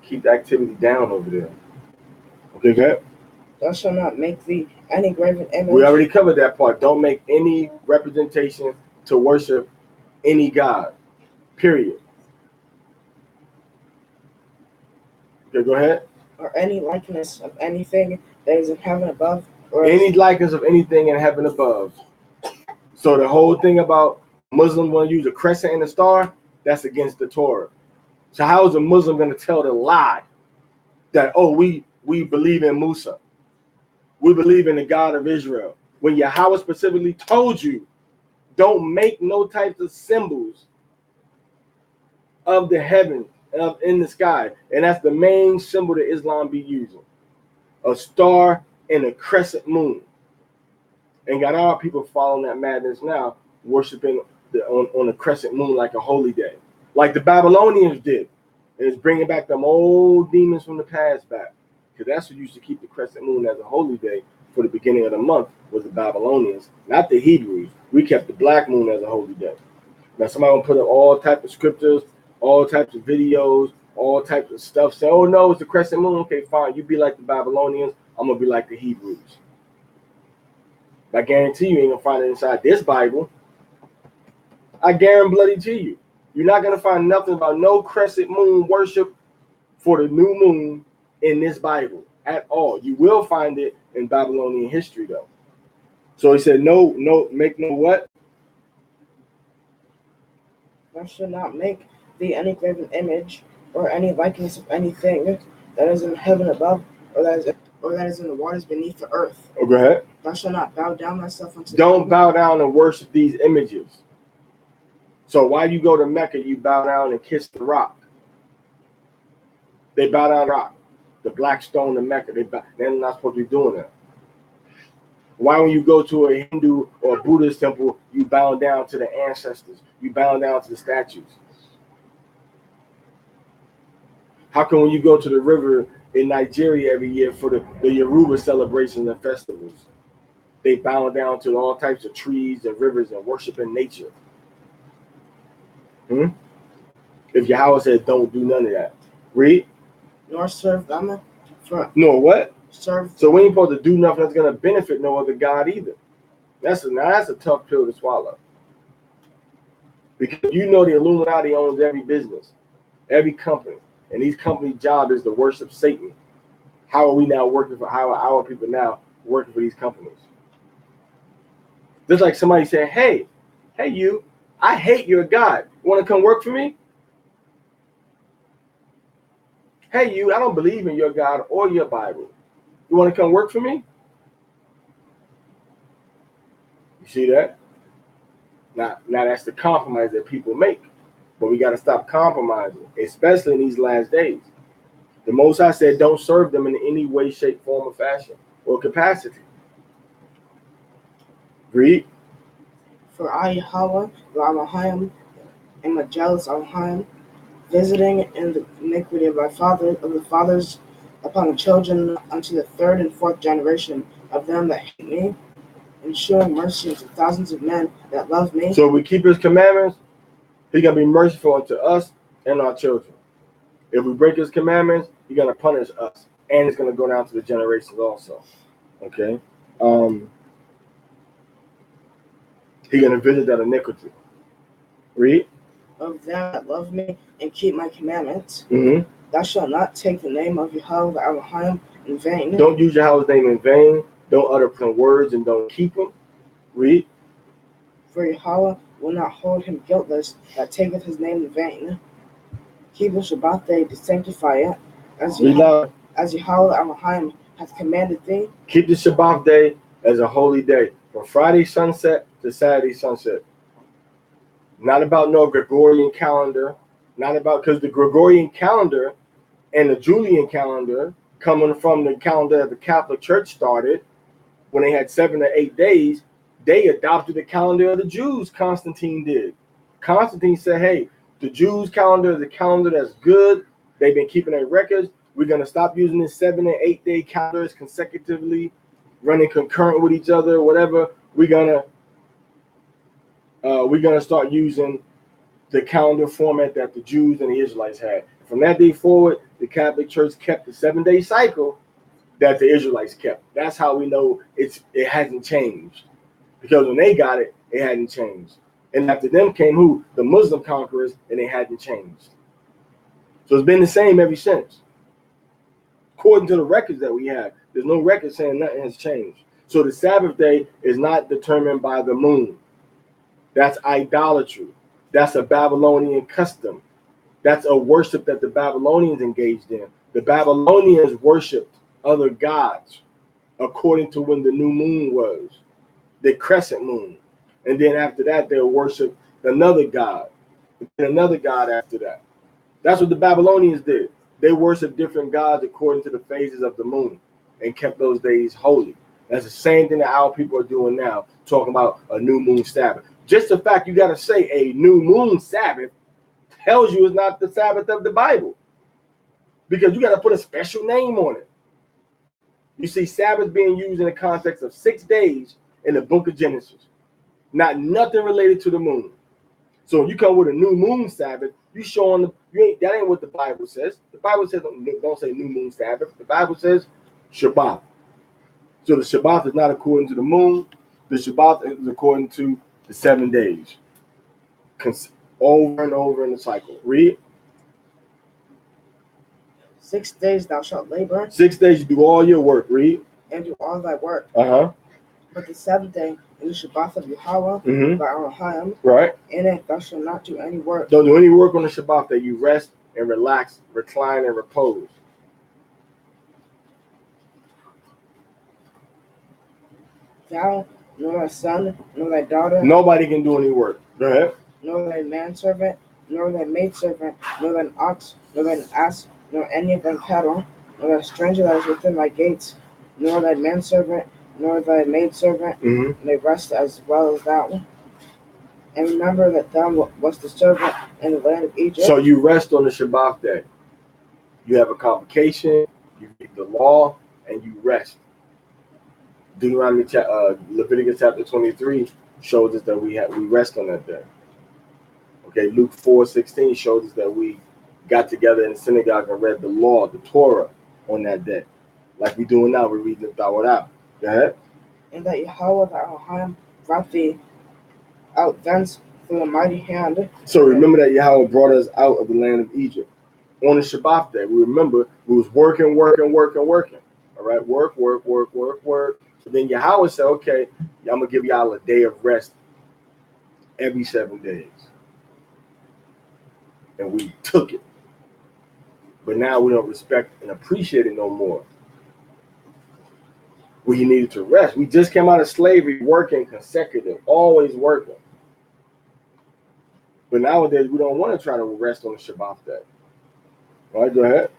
keep the activity down over there. Okay, good. Thou shalt not make thee any graven image. We already covered that part. Don't make any representation to worship any God. Period. Okay, go ahead. Or any likeness of anything that is in heaven above. Or any likeness of anything in heaven above. So the whole thing about Muslims want to use a crescent and a star, that's against the Torah. So how is a Muslim going to tell the lie that, we believe in Musa? We believe in the God of Israel. When Yahweh specifically told you, don't make no types of symbols of the heaven, in the sky. And that's the main symbol that Islam be using. A star and a crescent moon. And got our people following that madness now, worshiping on a crescent moon like a holy day. Like the Babylonians did. And it's bringing back them old demons from the past back. Because that's who used to keep the crescent moon as a holy day for the beginning of the month, was the Babylonians, not the Hebrews. We kept the black moon as a holy day. Now somebody will put up all types of scriptures, all types of videos, all types of stuff. Say, oh no, it's the crescent moon. Okay, fine. You be like the Babylonians. I'm going to be like the Hebrews. I guarantee you ain't going to find it inside this Bible. I guarantee to you. You're not going to find nothing about no crescent moon worship for the new moon in this Bible at all. You will find it in Babylonian history, though. So he said, no, make no what? Thou shalt not make thee any graven image or any likeness of anything that is in heaven above, or that is in the waters beneath the earth. Oh, go ahead. Thou shalt not bow down thyself unto Don't bow down and worship these images. So why you go to Mecca, you bow down and kiss the rock. They bow down to the rock. The black stone in Mecca. They're not supposed to be doing that. Why when you go to a Hindu or a Buddhist temple, you bow down to the ancestors. You bow down to the statues. How come when you go to the river in Nigeria every year for the Yoruba celebrations and festivals, they bow down to all types of trees and rivers and worshiping nature? If Yahweh said don't do none of that. Read. Nor serve them. No, what? Serve. So we ain't supposed to do nothing that's going to benefit no other God either. That's a tough pill to swallow. Because you know the Illuminati owns every business, every company. And these companies' job is to worship Satan. How are we now working for, how are our people now working for these companies? Just like somebody saying, hey you, I hate your God. You want to come work for me? Hey you, I don't believe in your God or your Bible. You want to come work for me? You see that? Now that's the compromise that people make. But we got to stop compromising, especially in these last days. The Most High said don't serve them in any way, shape, form, or fashion, or capacity. Read. For I, Yahweh, Elohim, am a jealous Elohim, visiting in the iniquity of the fathers upon the children unto the third and fourth generation of them that hate me, and showing mercy unto thousands of men that love me. So we keep his commandments, he's going to be merciful unto us and our children. If we break his commandments, he's going to punish us. And it's going to go down to the generations also. Okay? He's going to visit that iniquity. Read. Of them that love me and keep my commandments. Mm-hmm. Thou shalt not take the name of Yahweh Elohim in vain. Don't use Yahweh's name in vain. Don't utter plain words and don't keep them. Read. For Yahweh will not hold him guiltless that taketh his name in vain. Keep the Shabath day to sanctify it, as Yahweh Elohim hath commanded thee. Keep the Shabbat day as a holy day, from Friday sunset to Saturday sunset. Not about no Gregorian calendar, not about, because the Gregorian calendar and the Julian calendar, coming from the calendar that the Catholic Church started, when they had 7 or 8 days, they adopted the calendar of the Jews. Constantine did. Constantine said, hey, the Jews' calendar is a calendar that's good. They've been keeping their records. We're going to stop using this 7 and 8 day calendars consecutively, running concurrent with each other, whatever. We're gonna start using the calendar format that the Jews and the Israelites had. From that day forward, the Catholic Church kept the 7-day cycle that the Israelites kept. That's how we know it hasn't changed. Because when they got it, it hadn't changed. And after them came who? The Muslim conquerors, and they hadn't changed. So it's been the same ever since. According to the records that we have, there's no record saying nothing has changed. So the Sabbath day is not determined by the moon. That's idolatry. That's a Babylonian custom. That's a worship that the Babylonians engaged in. The Babylonians worshipped other gods according to when the new moon was, the crescent moon. And then after that, they'll worship another god, and another god after that. That's what the Babylonians did. They worshiped different gods according to the phases of the moon and kept those days holy. That's the same thing that our people are doing now, talking about a new moon Sabbath. Just the fact you got to say a new moon Sabbath tells you it's not the Sabbath of the Bible, because you got to put a special name on it. You see Sabbath being used in the context of 6 days in the book of Genesis, not nothing related to the moon. So when you come with a new moon Sabbath, you showing that ain't what the Bible says. The Bible says don't say new moon Sabbath. The Bible says Shabbat. So the Shabbat is not according to the moon. The Shabbat is according to the 7 days. Over and over in the cycle. Read. 6 days thou shalt labor. 6 days you do all your work. Read. And do all thy work. Uh-huh. But the 7th day is the Shabbat of Yahweh, by Elohim. Right. In it thou shalt not do any work. Don't do any work on the Shabbat day. You rest and relax, recline and repose. thou, nor thy son, nor thy daughter. Nobody can do any work. Go ahead. Nor thy manservant, nor thy maidservant, nor thine ox, nor thine ass, nor any of thine cattle, nor thy stranger that is within thy gates, nor thy manservant, nor thy maidservant, may rest as well as thou. And remember that thou wast a servant in the land of Egypt. So you rest on the Shabath day. You have a convocation, you read the law, and you rest. Leviticus chapter 23 shows us that we rest on that day. Okay, Luke 4:16 shows us that we got together in the synagogue and read the law, the Torah, on that day. Like we doing now, we're reading the Deut. Go ahead. And that Yahweh the Elohim brought thee out thence with a mighty hand. So remember that Yahweh brought us out of the land of Egypt. On the Shabath day, we remember we was working. All right, work. But then Yahweh said, okay, I'm going to give y'all a day of rest every 7 days. And we took it. But now we don't respect and appreciate it no more. We needed to rest. We just came out of slavery, working consecutive, always working. But nowadays, we don't want to try to rest on the Shabath day. All right, go ahead.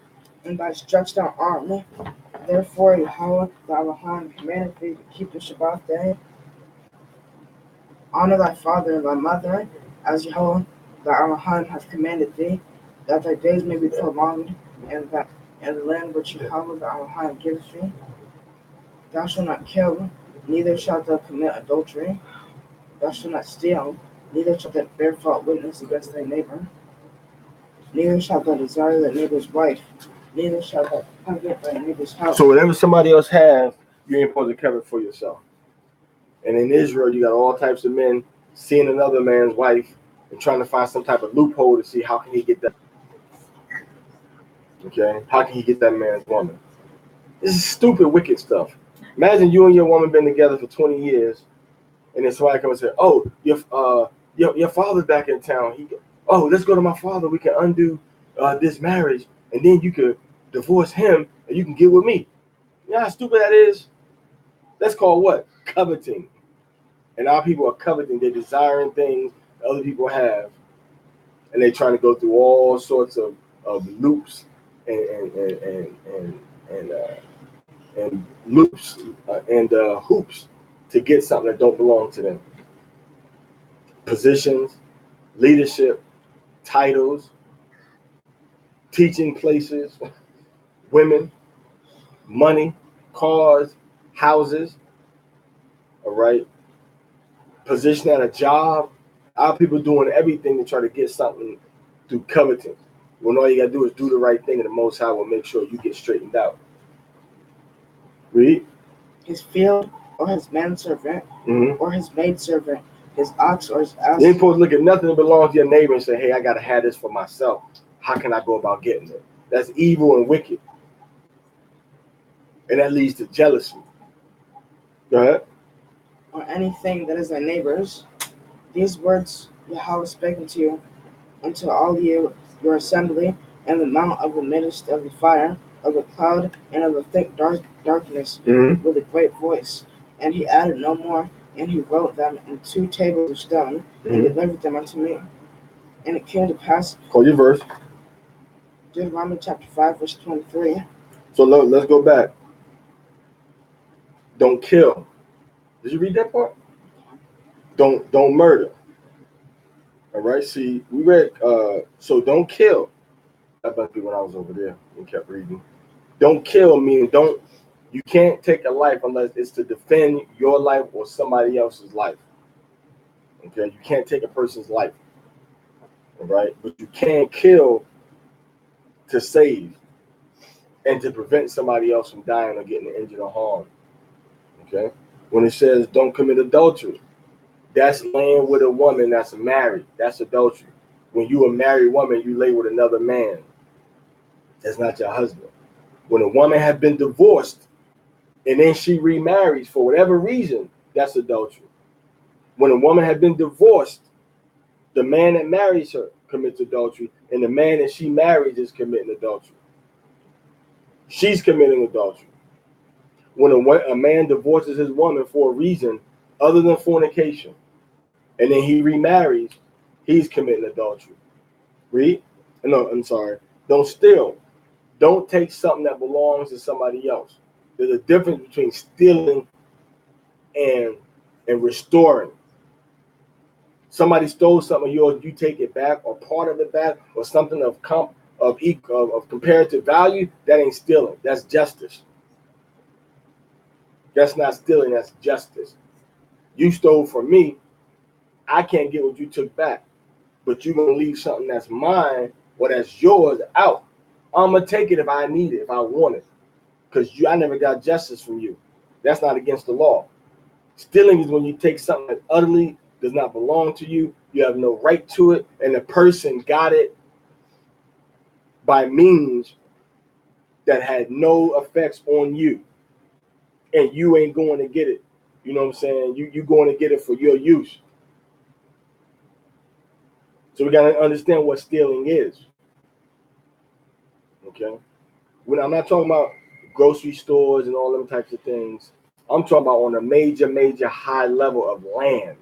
And thy stretched out arm, therefore Yahweh the Elohim commanded thee to keep the Shabath day. Honor thy father and thy mother, as Yahweh the Elohim hath commanded thee, that thy days may be prolonged, and that in the land which Yahweh the Elohim giveth thee. Thou shalt not kill, neither shalt thou commit adultery. Thou shalt not steal, neither shalt thou bear false witness against thy neighbor. Neither shalt thou desire thy neighbor's wife, neither shalt thou covet thy neighbor's house. So whatever somebody else has, you ain't supposed to covet for yourself. And in Israel, you got all types of men seeing another man's wife and trying to find some type of loophole to see how can he get that. Okay? How can he get that man's woman? This is stupid, wicked stuff. Imagine you and your woman been together for 20 years, and then somebody comes and say, "Oh, your father's back in town. Let's go to my father. We can undo this marriage, and then you could divorce him, and you can get with me." You know how stupid that is? That's called what? Coveting. And our people are coveting. They're desiring things that other people have, and they're trying to go through all sorts of loops and loops and hoops to get something that don't belong to them. Positions, leadership, titles, teaching places, women, money, cars, houses, all right? Position at a job. Our people doing everything to try to get something through coveting. When all you got to do is do the right thing, and the Most High will make sure you get straightened out. Read. His field or his manservant or his maidservant, his ox or his ass. You ain't supposed to look at nothing that belongs to your neighbor and say, "Hey, I got to have this for myself. How can I go about getting it?" That's evil and wicked. And that leads to jealousy. Go ahead. Or anything that is thy neighbor's. These words Yahweh spake unto you, unto all you, your assembly, and the mount of the midst of the fire, of the cloud, and of the thick darkness, with a great voice. And he added no more, and he wrote them in 2 tables of stone, and delivered them unto me. And it came to pass. Call your verse. Deuteronomy chapter 5, verse 23. So let's go back. Don't kill. Did you read that part? Don't murder. All right. See, we read. So don't kill. That must be when I was over there and kept reading. Don't kill meaning don't. You can't take a life unless it's to defend your life or somebody else's life. Okay. You can't take a person's life. All right. But you can kill to save and to prevent somebody else from dying or getting injured or harmed. Okay. When it says don't commit adultery, that's laying with a woman that's married. That's adultery. When you a married woman, you lay with another man. That's not your husband. When a woman has been divorced and then she remarries for whatever reason, that's adultery. When a woman has been divorced, the man that marries her commits adultery, and the man that she marries is committing adultery. She's committing adultery. when a man divorces his woman for a reason other than fornication, and then he remarries, he's committing adultery. Read? No, I'm sorry. Don't steal. Don't take something that belongs to somebody else. There's a difference between stealing and restoring. Somebody stole something of yours, you take it back, or part of it back, or something of comparative value. That ain't stealing. That's justice. That's not stealing. That's justice. You stole from me. I can't get what you took back, but you're gonna leave something that's mine or that's yours out. I'm gonna take it if I need it, if I want it, because I never got justice from you. That's not against the law. Stealing is when you take something that utterly does not belong to you. You have no right to it, and the person got it by means that had no effects on you, and you ain't going to get it. You know what I'm saying? You going to get it for your use. So we got to understand what stealing is. Okay? I'm not talking about grocery stores and all them types of things. I'm talking about on a major, major high level of land,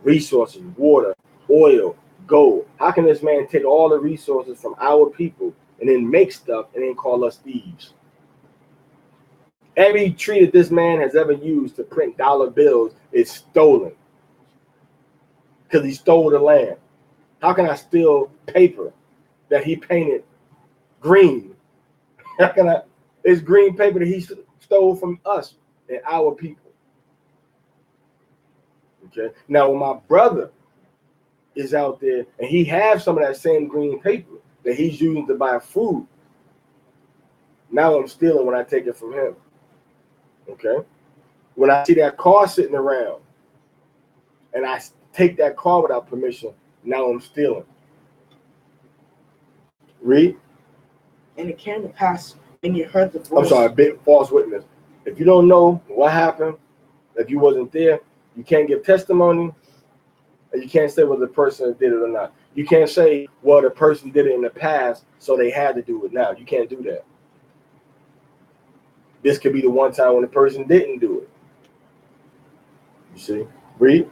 resources, water, oil, gold. How can this man take all the resources from our people and then make stuff and then call us thieves? Every tree that this man has ever used to print dollar bills is stolen because he stole the land. How can I steal paper that he painted green? How can I? It's green paper that he stole from us and our people. Okay. Now, when my brother is out there and he has some of that same green paper that he's using to buy food, now I'm stealing when I take it from him. Okay. When I see that car sitting around and I take that car without permission, now I'm stealing. Read. And it came to pass when you heard the voice. I'm sorry, big false witness. If you don't know what happened, if you wasn't there, you can't give testimony, and you can't say whether the person did it or not. You can't say, well, the person did it in the past, so they had to do it now. You can't do that. This could be the one time when the person didn't do it. You see? Read.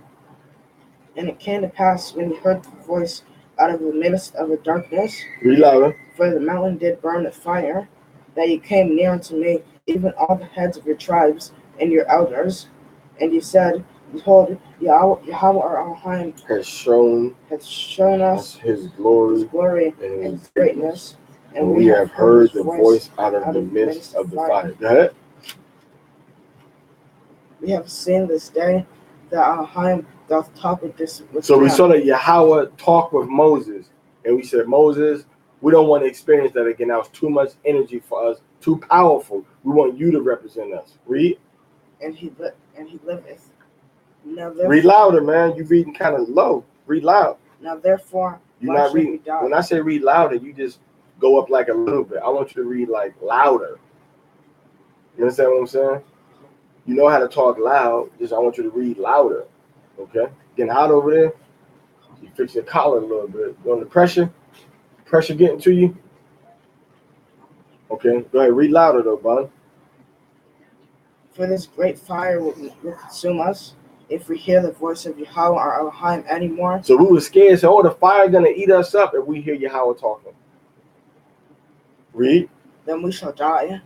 And it came to pass when you heard the voice out of the midst of the darkness. Read louder. For the mountain did burn with fire, that you came near unto me, even all the heads of your tribes and your elders. And you said, behold, Yahweh our Elohim has shown us his glory and his greatness. And we have heard the voice out of the midst of the fire. Go ahead. We have seen this day that Elohim doth talk with this. So we saw that Yahweh talked with Moses, and we said, Moses, we don't want to experience that again. That was too much energy for us, too powerful. We want you to represent us. Read. And he liveth. Now read louder, man. You're reading kind of low. Read loud. Now therefore, you're not reading. When I say read louder, you just go up like a little bit. I want you to read like louder. You understand what I'm saying? You know how to talk loud. Just I want you to read louder. Okay? Getting hot over there. You fix your collar a little bit. You under pressure? Pressure getting to you? Okay. Go ahead. Read louder though, bud. For this great fire will consume us if we hear the voice of Yahweh our Elohim anymore. So we were scared. So, the fire gonna eat us up if we hear Yahweh talking. Read. Then we shall die.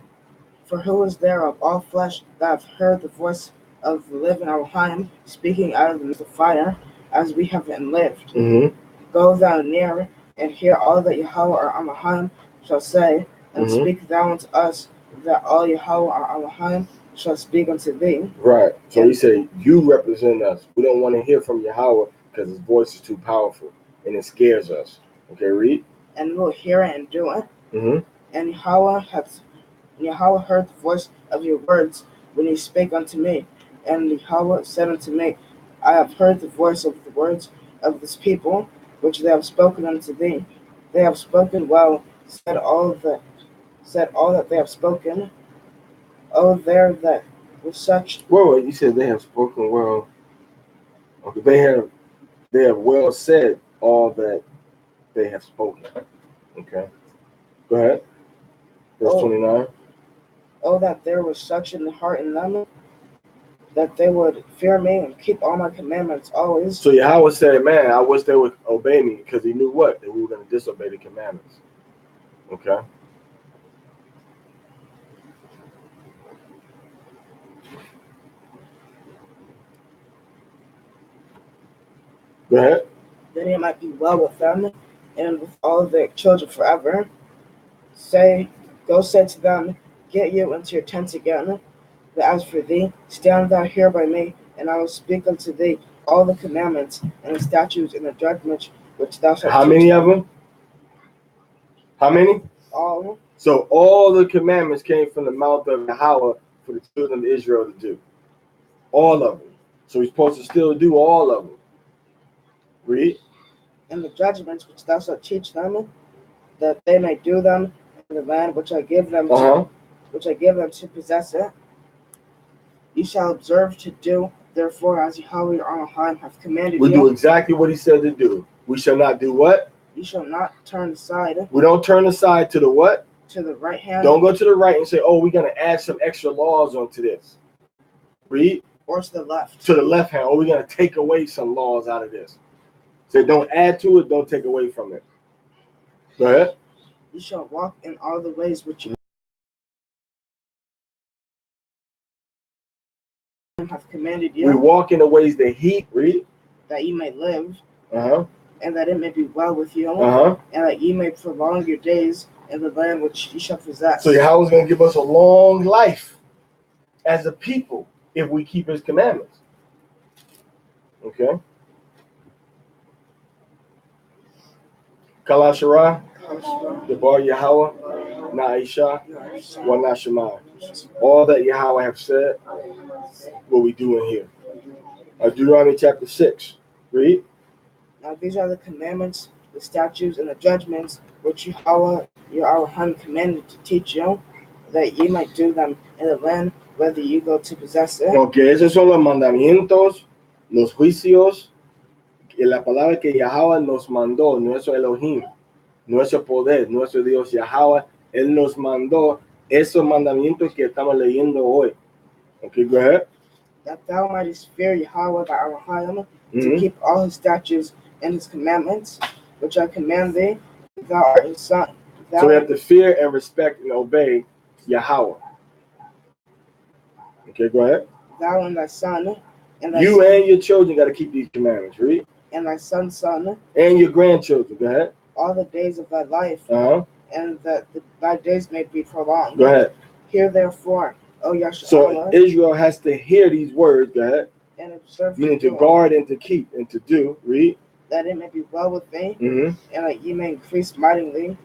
For who is there of all flesh that have heard the voice of the living Elohim speaking out of the midst of fire, as we have been lived? Mm-hmm. Go thou near and hear all that Yahweh our Elohim shall say, and speak thou unto us that all Yahweh our Elohim shall speak unto thee. Right. So he said, you represent us. We don't want to hear from Yahweh because his voice is too powerful and it scares us. Okay, read. And we'll hear it and do it. Mm-hmm. And Yahweh heard the voice of your words when he spake unto me. And Yahweh said unto me, I have heard the voice of the words of this people, which they have spoken unto thee. They have spoken well, said all that they have spoken. Oh, there that was such. Whoa, you said they have spoken well. Okay, they have well said all that they have spoken. Okay. Go ahead. Verse 29. Oh, that there was such in the heart in them, that they would fear me and keep all my commandments always. So Yahweh said, man, I wish they would obey me, because he knew what? That we were going to disobey the commandments. Okay? Go ahead. That it might be well with them and with all their children forever. Go say to them, get you into your tents again. But as for thee, stand thou here by me, and I will speak unto thee all the commandments and the statutes and the judgments which thou shalt How teach many them. of them? How many? All. So all the commandments came from the mouth of Yahweh for the children of Israel to do. All of them. So he's supposed to still do all of them. Read. And the judgments which thou shalt teach them, that they may do them in the land which I give them to possess it. You shall observe to do, therefore, as Yahweh your Elohim hath commanded We you. do exactly what he said to do. We shall not do what? You shall not turn aside. We don't turn aside to the what? To the right hand. Don't go to the right and say, oh, we're going to add some extra laws onto this. Read. Or to the left. To the left hand. Or we're going to take away some laws out of this. Say, don't add to it, don't take away from it. Go ahead. You shall walk in all the ways which you have commanded you. We walk in the ways that he, read. That you may live. Uh-huh. And that it may be well with you. Uh-huh. And that you may prolong your days in the land which you shall possess. So Yahweh's going to give us a long life as a people if we keep his commandments. Okay? Kala Shara, Debar Yahweh, Na'isha, Wa Nashemah. All that Yahweh have said, what we do in here. Deuteronomy chapter 6. Read. Now these are the commandments, the statutes, and the judgments which Yahweh your Elohim commanded to teach you, that ye might do them in the land whether you go to possess it. Okay, esos son los mandamientos, los juicios, y la palabra que Yahweh nos mandó, nuestro Elohim, nuestro poder, nuestro Dios Yahweh, Él nos mandó esos mandamientos que estamos leyendo hoy. Okay, go ahead. That thou mightest fear Yahweh thy Elohim, to keep all his statutes and his commandments, which I command thee, thou art his son. So we have to fear and respect and obey Yahweh. Okay, go ahead. Thou and thy son, and your children got to keep these commandments, read. And thy son's son, and your grandchildren, go ahead. All the days of thy life, and that thy days may be prolonged. Go ahead. Hear therefore, O Yahshua. So Israel has to hear these words, go ahead. And observe, meaning to guard and to keep and to do, read. That it may be well with thee, and that ye may increase mightily,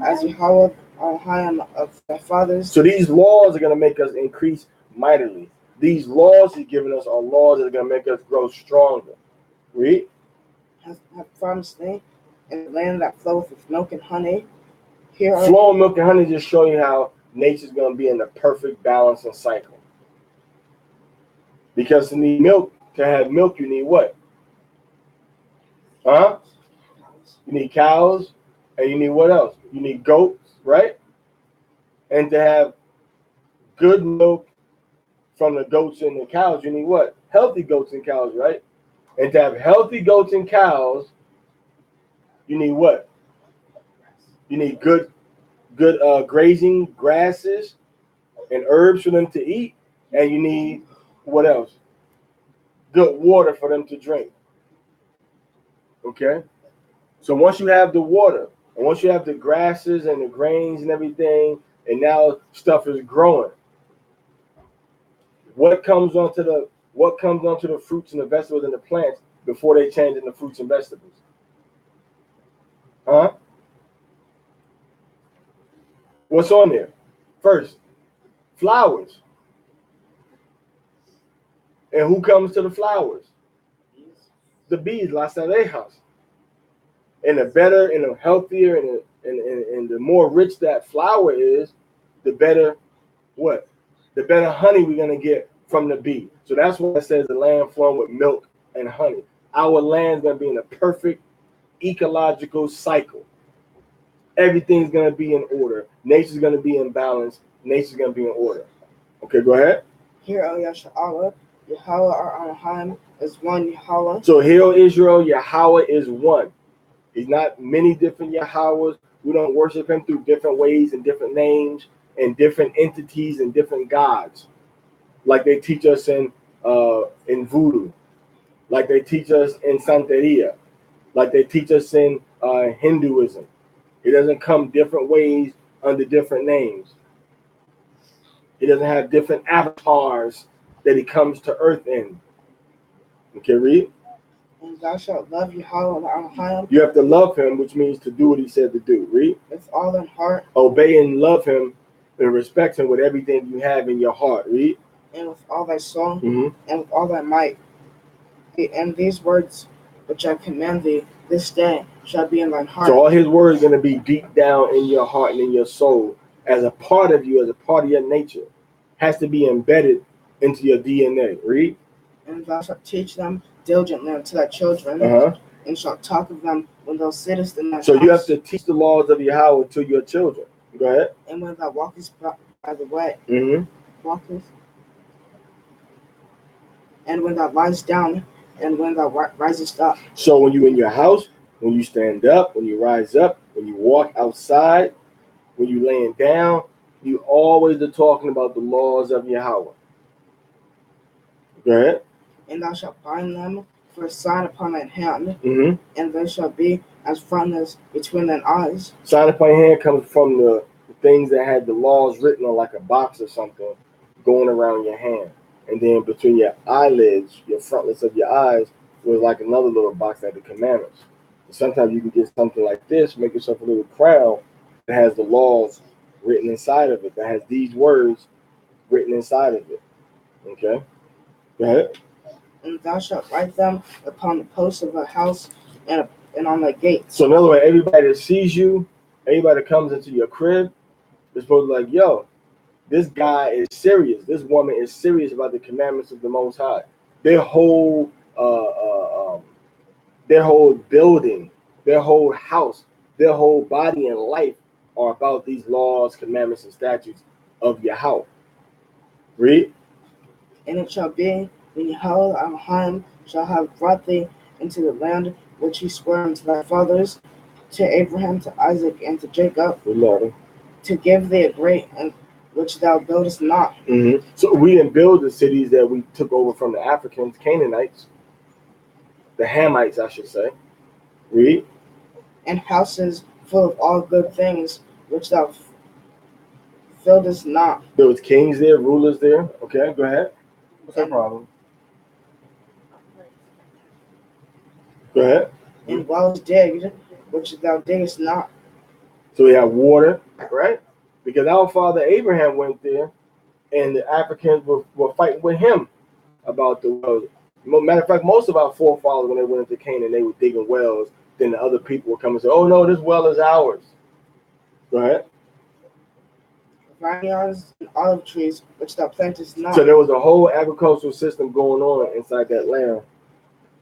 as Yahweh Elohim of thy fathers. So these laws are going to make us increase mightily. These laws he's given us are laws that are going to make us grow stronger. Read. Have promised thee in the land that floweth with milk and honey. Flowing milk and honey just show you how nature's going to be in the perfect balance and cycle. Because to need milk, to have milk, you need what? You need cows, and you need what else? You need goats, right? And to have good milk from the goats and the cows, you need what? Healthy goats and cows, right? And to have healthy goats and cows, you need what? You need good grazing grasses and herbs for them to eat, and you need what else? Good water for them to drink. Okay? So once you have the water, and once you have the grasses and the grains and everything, and now stuff is growing, what comes onto the fruits and the vegetables and the plants before they change into fruits and vegetables? What's on there? First, flowers. And who comes to the flowers? The bees, las abejas. And the better and the healthier and the more rich that flower is, the better what? The better honey we're going to get from the bee. So that's why it says the land flowing with milk and honey. Our land's going to be in a perfect ecological cycle. Everything's going to be in order. Nature's going to be in balance. Nature's going to be in order. Okay, go ahead. Hear, O Yahshua, Yahweh our Elohim is one Yahweh. So hear, O Israel, Yahweh is one. He's not many different Yahwehs. We don't worship him through different ways and different names and different entities and different gods, like they teach us in voodoo, like they teach us in Santeria, like they teach us in Hinduism. It doesn't come different ways under different names. He doesn't have different avatars that he comes to earth in. Okay, read. And thou shalt love Yahweh Elohim. You have to love him, which means to do what he said to do. Read. With all thine heart. Obey and love him and respect him with everything you have in your heart. Read. And with all thy soul. Mm-hmm. And with all thy might. And these words which I command thee this day shall be in thine heart. So all his words are going to be deep down in your heart and in your soul as a part of you, as a part of your nature. Has to be embedded into your DNA. Read. And thou shalt teach them diligently unto thy children, and shalt talk of them when thou sittest in thy house. So you have to teach the laws of Yahweh to your children. Go ahead. And when thou walkest by the way, walkest, and when thou liest down, and when thou risest up. So when you're in your house, when you stand up, when you rise up, when you walk outside, when you're laying down, you always are talking about the laws of Yahweh. Go ahead. And thou shalt bind them for a sign upon thine hand, and they shall be as frontness between thine eyes. Sign upon your hand comes from the things that had the laws written on, like a box or something, going around your hand. And then between your eyelids, your frontlets of your eyes, was like another little box that had the commandments. And sometimes you can get something like this, make yourself a little crown that has the laws written inside of it, that has these words written inside of it. Okay? Go ahead. And thou shalt write them upon the posts of thy house and on thy gates. So in other words, everybody that sees you, everybody that comes into your crib, is supposed to be like, yo, this guy is serious. This woman is serious about the commandments of the Most High. Their whole building, their whole house, their whole body and life are about these laws, commandments, and statutes of Yahweh. Read. And it shall be when Yahweh Elohim shall have brought thee into the land which he swore unto thy fathers, to Abraham, to Isaac, and to Jacob, to give thee a great and which thou buildest not. So we didn't build the cities that we took over from the Africans, Canaanites, the Hamites, I should say. Read. And houses full of all good things which thou fillest not. There was kings there, rulers there. Okay, go ahead. What's that problem? Go ahead. And wells digged, which thou diggest not. So we have water, right? Because our father Abraham went there, and the Africans were fighting with him about the wells. Matter of fact, most of our forefathers, when they went into Canaan, they were digging wells. Then the other people would come and say, "Oh no, this well is ours." Go ahead. Vineyards and olive trees, which thou plantest not. So there was a whole agricultural system going on inside that land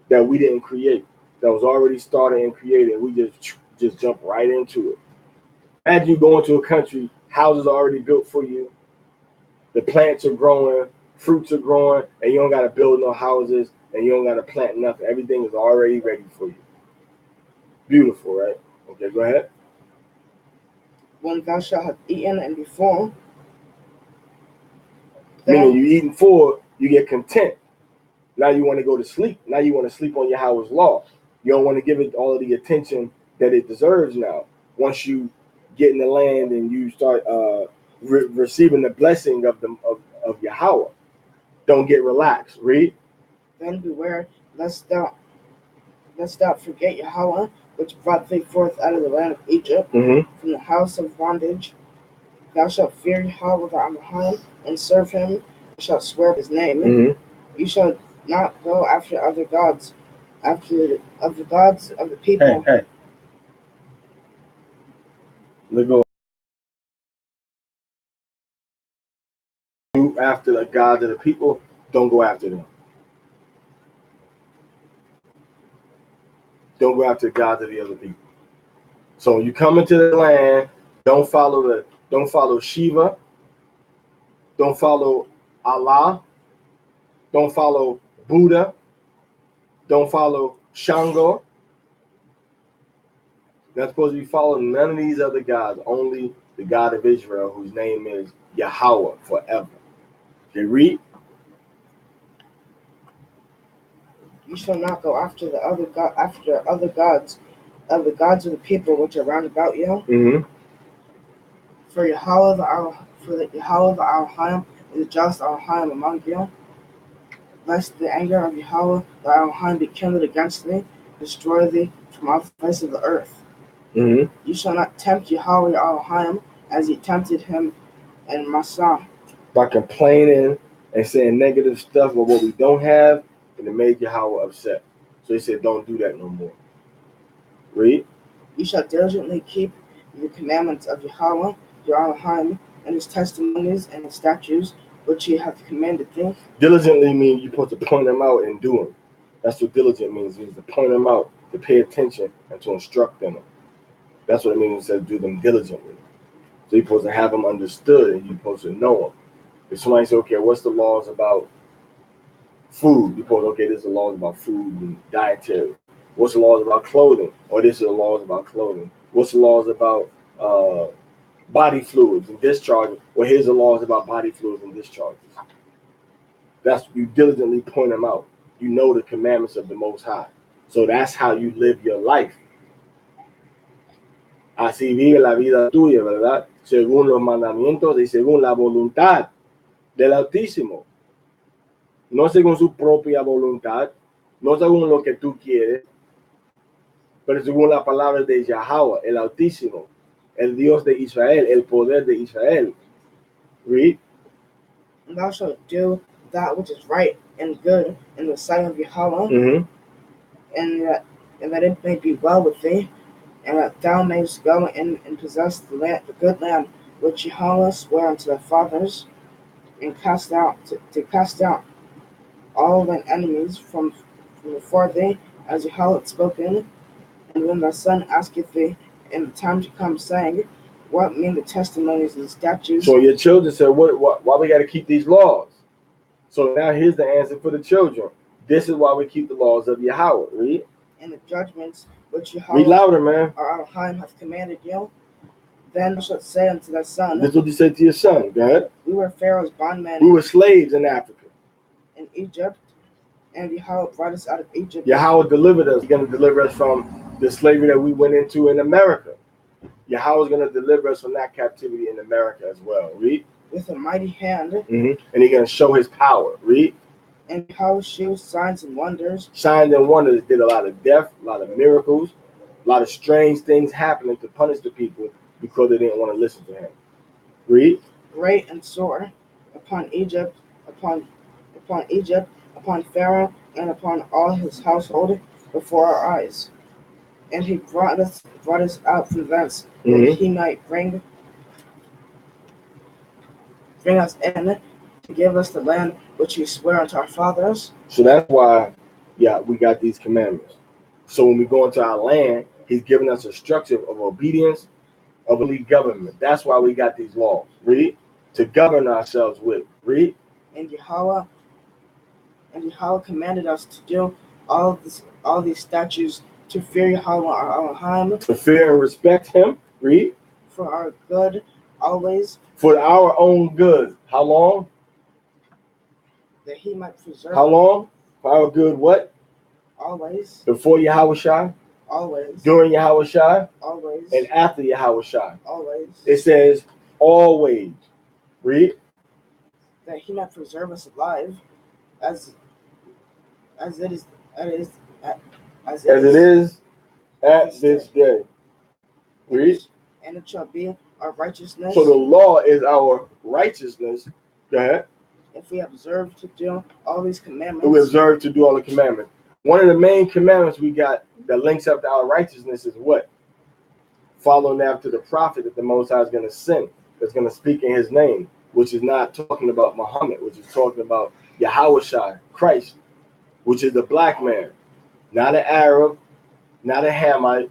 that we didn't create. That was already started and created. We just jumped right into it. As you go into a country, houses are already built for you. The plants are growing, fruits are growing, and you don't got to build no houses, and you don't got to plant nothing. Everything is already ready for you. Beautiful, right? Okay, go ahead. When thou shalt have eaten and be full. Meaning you eating full, you get content. Now you want to go to sleep. Now you want to sleep on Yahweh's law. You don't want to give it all of the attention that it deserves now. Once you get in the land and you start receiving the blessing of Yahweh, don't get relaxed. Read. Then beware lest thou forget Yahweh, which brought thee forth out of the land of Egypt, from the house of bondage. Thou shalt fear Yahweh thy Elohim, and serve him, and shalt swear his name. You shall not go after other gods, after of the gods of the people. Hey. Let's go. After the gods of the people, don't go after them. Don't go after the gods of the other people. So you come into the land, don't follow Shiva, don't follow Allah, don't follow Buddha, don't follow Shango. You're not supposed to be following none of these other gods, only the God of Israel, whose name is Yahweh forever. Okay, read. You shall not go after the other gods of the people which are round about you. Mm-hmm. For Yahweh the Elohim is a just Elohim among you. Lest the anger of Yahweh the Elohim be kindled against thee, destroy thee from off the face of the earth. Mm-hmm. You shall not tempt Yahweh your Elohim as ye tempted him in Massah. By complaining and saying negative stuff about what we don't have, and it made Yahweh upset. So he said, don't do that no more. Read. You shall diligently keep the commandments of Yahweh your Elohim, and his testimonies and his statutes, which he hath commanded thee. Diligently means you're supposed to point them out and do them. That's what diligent means. It means to point them out, to pay attention, and to instruct them. That's what it means. It says do them diligently. So you're supposed to have them understood, and you're supposed to know them. If somebody says, okay, what's the laws about food? You're supposed to, okay, this is the laws about food and dietary. What's the laws about clothing? Or this is the laws about clothing. What's the laws about body fluids and discharges? Well, here's the laws about body fluids and discharges. That's, you diligently point them out. You know the commandments of the Most High. So that's how you live your life. Así vive la vida tuya, ¿verdad? Según los mandamientos y según la voluntad del Altísimo. No según su propia voluntad, no según lo que tú quieres, pero según la palabra de Yahweh, el Altísimo, el Dios de Israel, el poder de Israel. Read. And thou shalt do that which is right and good in the sight of Yahweh, Mm-hmm. and that it may be well with thee, and that thou mayest go and possess the good land which Yahweh sware unto thy fathers, and cast out all thine enemies from before thee, as Yahweh had spoken. And when thy son asketh thee in the time to come, saying, what mean the testimonies and statutes? So your children said, why we got to keep these laws? So now here's the answer for the children. This is why we keep the laws of Yahweh. Read. And the judgments which Yahweh Read louder, man. our Elohim hath commanded you. Then thou shalt say unto thy son, This is what you said to your son. Go ahead. we were Pharaoh's bondmen We were slaves in Africa. in Egypt, and Yahweh brought us out of Egypt. Yahweh delivered us. He's going to deliver us from the slavery that we went into in America. Yahweh is going to deliver us from that captivity in America as well. Read. With a mighty hand. Mm-hmm. And he's going to show his power. Read. And Yahweh shewed signs and wonders. Signs and wonders. Did a lot of death, a lot of miracles, a lot of strange things happening to punish the people because they didn't want to listen to him. Read. Great and sore upon Egypt, upon Pharaoh, and upon all his household before our eyes. And he brought us out from thence, that he might bring us in to give us the land which he sware unto our fathers. So that's why, we got these commandments. So when we go into our land, he's giving us a structure of obedience, of elite government. That's why we got these laws. Read. To govern ourselves with. Read. And Yahweh commanded us to do all these statutes, to fear Yahweh our Elohim, to fear and respect him. Read. For our good always. For our own good. How long? That he might preserve. How long? For our good what? Always. Before Yahweh Shai? Always. During Yahweh Shai? Always. And after Yahweh Shai? Always. It says always. Read. That he might preserve us alive, as it is at this day. Read. And it shall be our righteousness. So the law is our righteousness. Go ahead. If we observe to do all these commandments. We observe to do all the commandments. One of the main commandments we got that links up to our righteousness is what? Following after the prophet that the Most High is going to send, that's going to speak in his name, which is not talking about Muhammad, which is talking about Yahweh Shai, Christ, which is the black man, not an Arab, not a Hamite,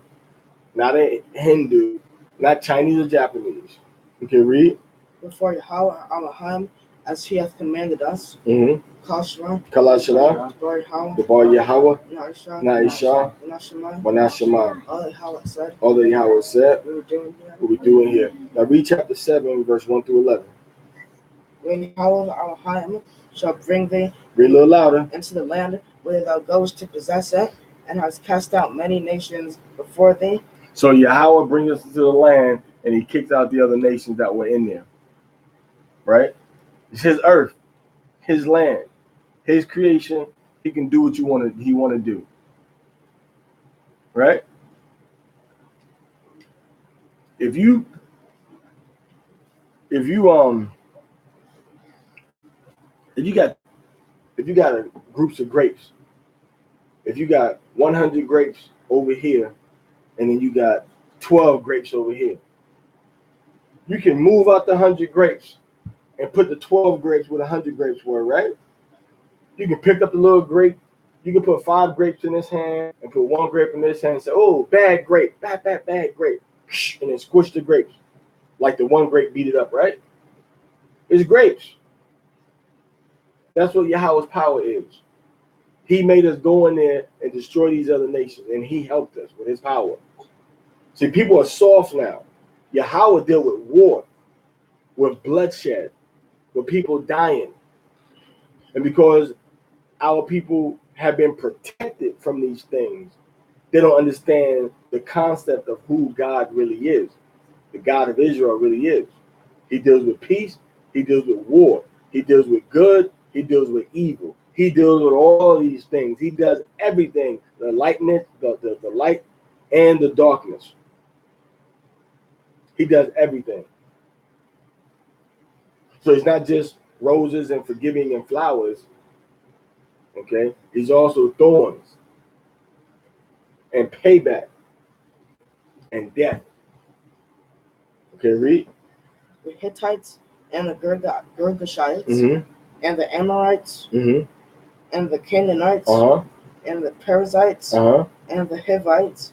not a Hindu, not Chinese or Japanese. Okay, read. Before Yahweh Elohim, as he hath commanded us. Mm-hmm. Kalshma, Kalashana, the bar Yahweh, Naisha, Wanashama. All that Yahweh said, what we doing here. Now read chapter 7, verse 1 through 11. When Yahweh Elohim shall bring thee Read a little louder. into the land whither thou goest to possess it, and hast cast out many nations before thee. So Yahweh brings us into the land, and he kicks out the other nations that were in there. Right? It's his earth, his land, his creation. He can do what he want to do. Right? If you got groups of grapes, if you got 100 grapes over here, and then you got 12 grapes over here, you can move out the 100 grapes and put the 12 grapes where the 100 grapes were, right? You can pick up the little grape. You can put 5 grapes in this hand and put 1 grape in this hand and say, oh, bad grape, bad grape, and then squish the grapes like the 1 grape beat it up, right? It's grapes. That's what Yahweh's power is. He made us go in there and destroy these other nations, and he helped us with his power. See, people are soft now. Yahweh dealt with war, with bloodshed, with people dying. And because our people have been protected from these things, they don't understand the concept of who God really is. The God of Israel really is. He deals with peace. He deals with war. He deals with good. He deals with evil. He deals with all these things. He does everything. The lightness, the light, and the darkness. He does everything. So it's not just roses and forgiving and flowers. Okay? He's also thorns and payback and death. Okay, read. The Hittites and the Girgashites, Mm-hmm. and the Amorites, Mm-hmm. and the Canaanites, and the Perizzites, and the Hivites,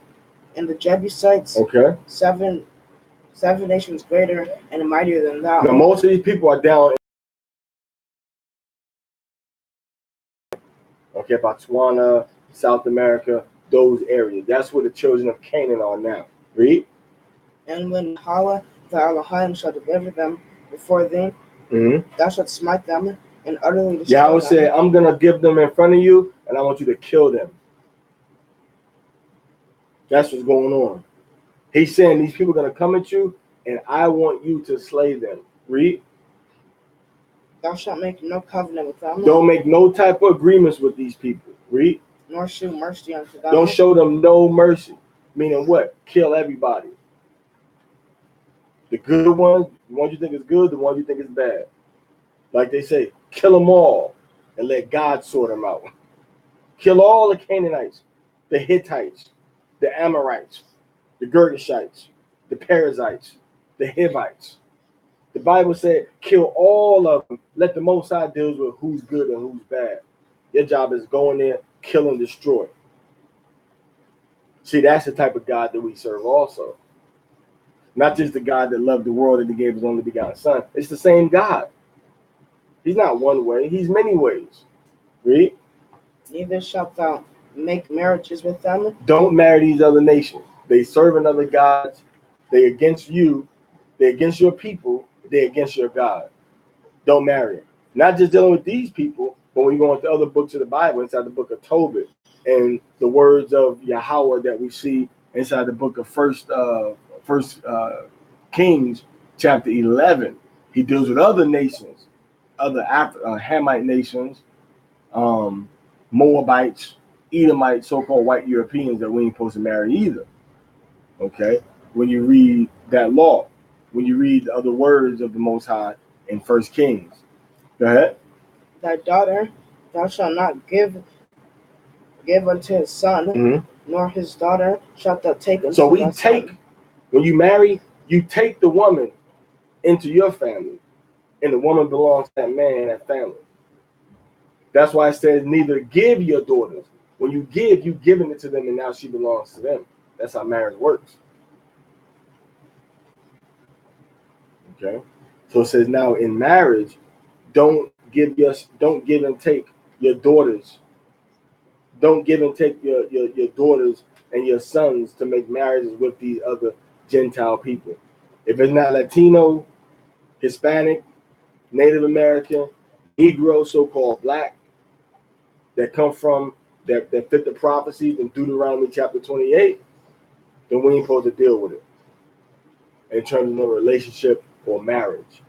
and the Jebusites. Okay. Seven nations greater and mightier than thou. Now, most of these people are down in Botswana, South America, those areas. That's where the children of Canaan are now. Read. And when Yahweh the Elohim shall deliver them before thee, thou shalt smite them and utterly destroy them. Yahweh said, I'm going to give them in front of you, and I want you to kill them. That's what's going on. He's saying these people are going to come at you, and I want you to slay them. Read. Thou shalt make no covenant with them. Don't make no type of agreements with these people. Read. Nor shew mercy unto them. Don't show them no mercy. Meaning what? Kill everybody. The good ones, the ones you think is good, the ones you think is bad. Like they say, kill them all and let God sort them out. Kill all the Canaanites, the Hittites, the Amorites, the Girgashites, the Perizzites, the Hivites. The Bible said, kill all of them. Let the Most High deal with who's good and who's bad. Your job is go in there, kill and destroy. See, that's the type of God that we serve also. Not just the God that loved the world and he gave his only begotten son. It's the same God. He's not one way. He's many ways. Read. Neither shalt thou make marriages with them. Don't marry these other nations. They serve another gods. They against you. They against your people. They against your God. Don't marry them. Not just dealing with these people, but when you go into other books of the Bible, inside the book of Tobit, and the words of Yahweh that we see inside the book of First Kings, chapter 11, he deals with other nations, other Hamite nations, Moabites, Edomites, so-called white Europeans that we ain't supposed to marry either. Okay, when you read that law, when you read the other words of the Most High in First Kings, go ahead. Thy daughter thou shalt not give unto his son, nor his daughter shalt thou take unto So we thy take, son. when you marry, you take the woman into your family, and the woman belongs to that man and that family. That's why it says neither give your daughters. When you give, you giving it to them, and now she belongs to them. That's how marriage works. Okay. So it says now in marriage, don't give and take your daughters. Don't give and take your daughters and your sons to make marriages with these other Gentile people. If it's not Latino, Hispanic, Native American, Negro, so-called black, that come from that fit the prophecies in Deuteronomy chapter 28, then we ain't supposed to deal with it in terms of a relationship or marriage.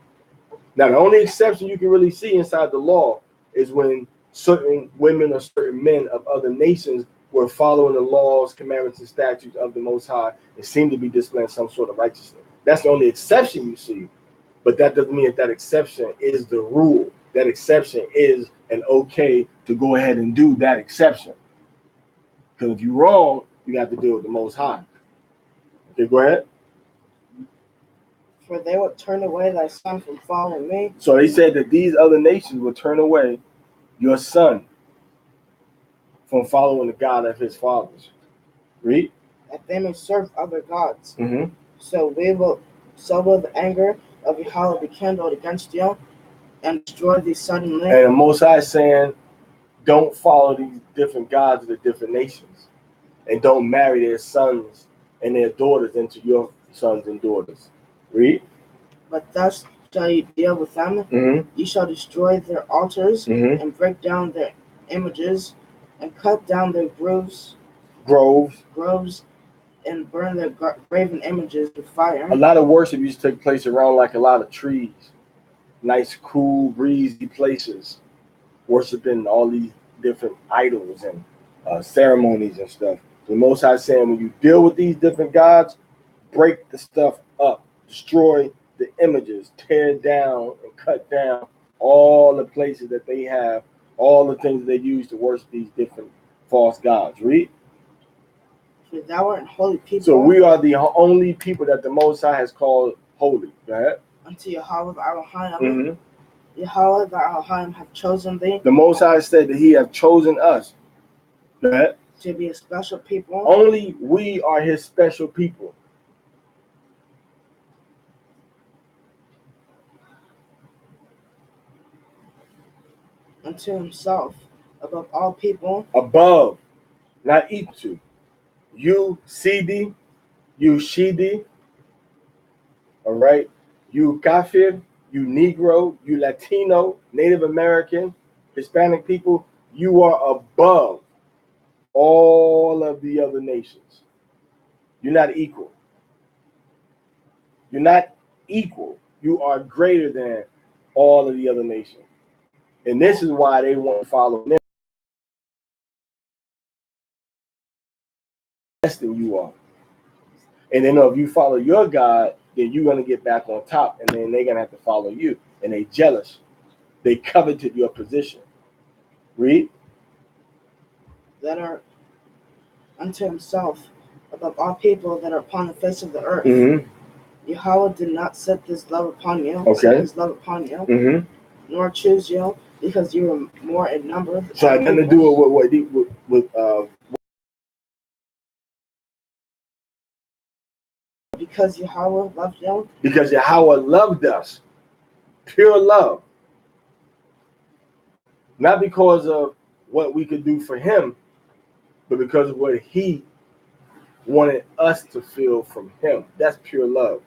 Now, the only exception you can really see inside the law is when certain women or certain men of other nations were following the laws, commandments, and statutes of the Most High and seem to be displaying some sort of righteousness. That's the only exception you see. But that doesn't mean that exception is the rule. That exception is an okay to go ahead and do that exception. Because if you're wrong, you have to deal with the Most High. Okay, go ahead. For they would turn away thy son from following me. So they said that these other nations would turn away your son from following the God of his fathers. Read. That they may serve other gods. Mm-hmm. So will the anger of Yahweh be kindled against you and destroy thee suddenly. And the Most High is saying, don't follow these different gods of the different nations, and don't marry their sons and their daughters into your sons and daughters. Read. But thus shall you deal with them. Mm-hmm. You shall destroy their altars and break down their images and cut down their groves, and burn their graven images with fire. A lot of worship used to take place around like a lot of trees, nice, cool, breezy places, worshiping all these different idols and ceremonies and stuff. The Most High is saying, when you deal with these different gods, break the stuff up, destroy the images, tear down and cut down all the places that they have, all the things they use to worship these different false gods. Read. For thou art holy people. So we are the only people that the Most High has called holy. Go ahead. Unto Yahweh the Elohim. Yahweh the Elohim have chosen thee. The Most High said that he have chosen us. Go ahead. To be a special people. Only we are his special people. Unto himself, above all people. Above, not into. You Sidi, you Shidi, all right? You Kafir, you Negro, you Latino, Native American, Hispanic people, you are above all of the other nations. You're not equal. You're not equal. You are greater than all of the other nations. And this is why they want to follow them. Less than you are. And they know if you follow your God, then you're going to get back on top, and then they're going to have to follow you. And they jealous. They coveted your position. Read. That are unto himself above all people that are upon the face of the earth. Mm-hmm. Yahweh did not set this love upon you. Okay. Set his love upon you. Mm-hmm. Nor choose you, because you were more in number. So it had nothing to do with because Yahweh loved you. Because Yahweh loved us. Pure love. Not because of what we could do for him, but because of what he wanted us to feel from him. That's pure love.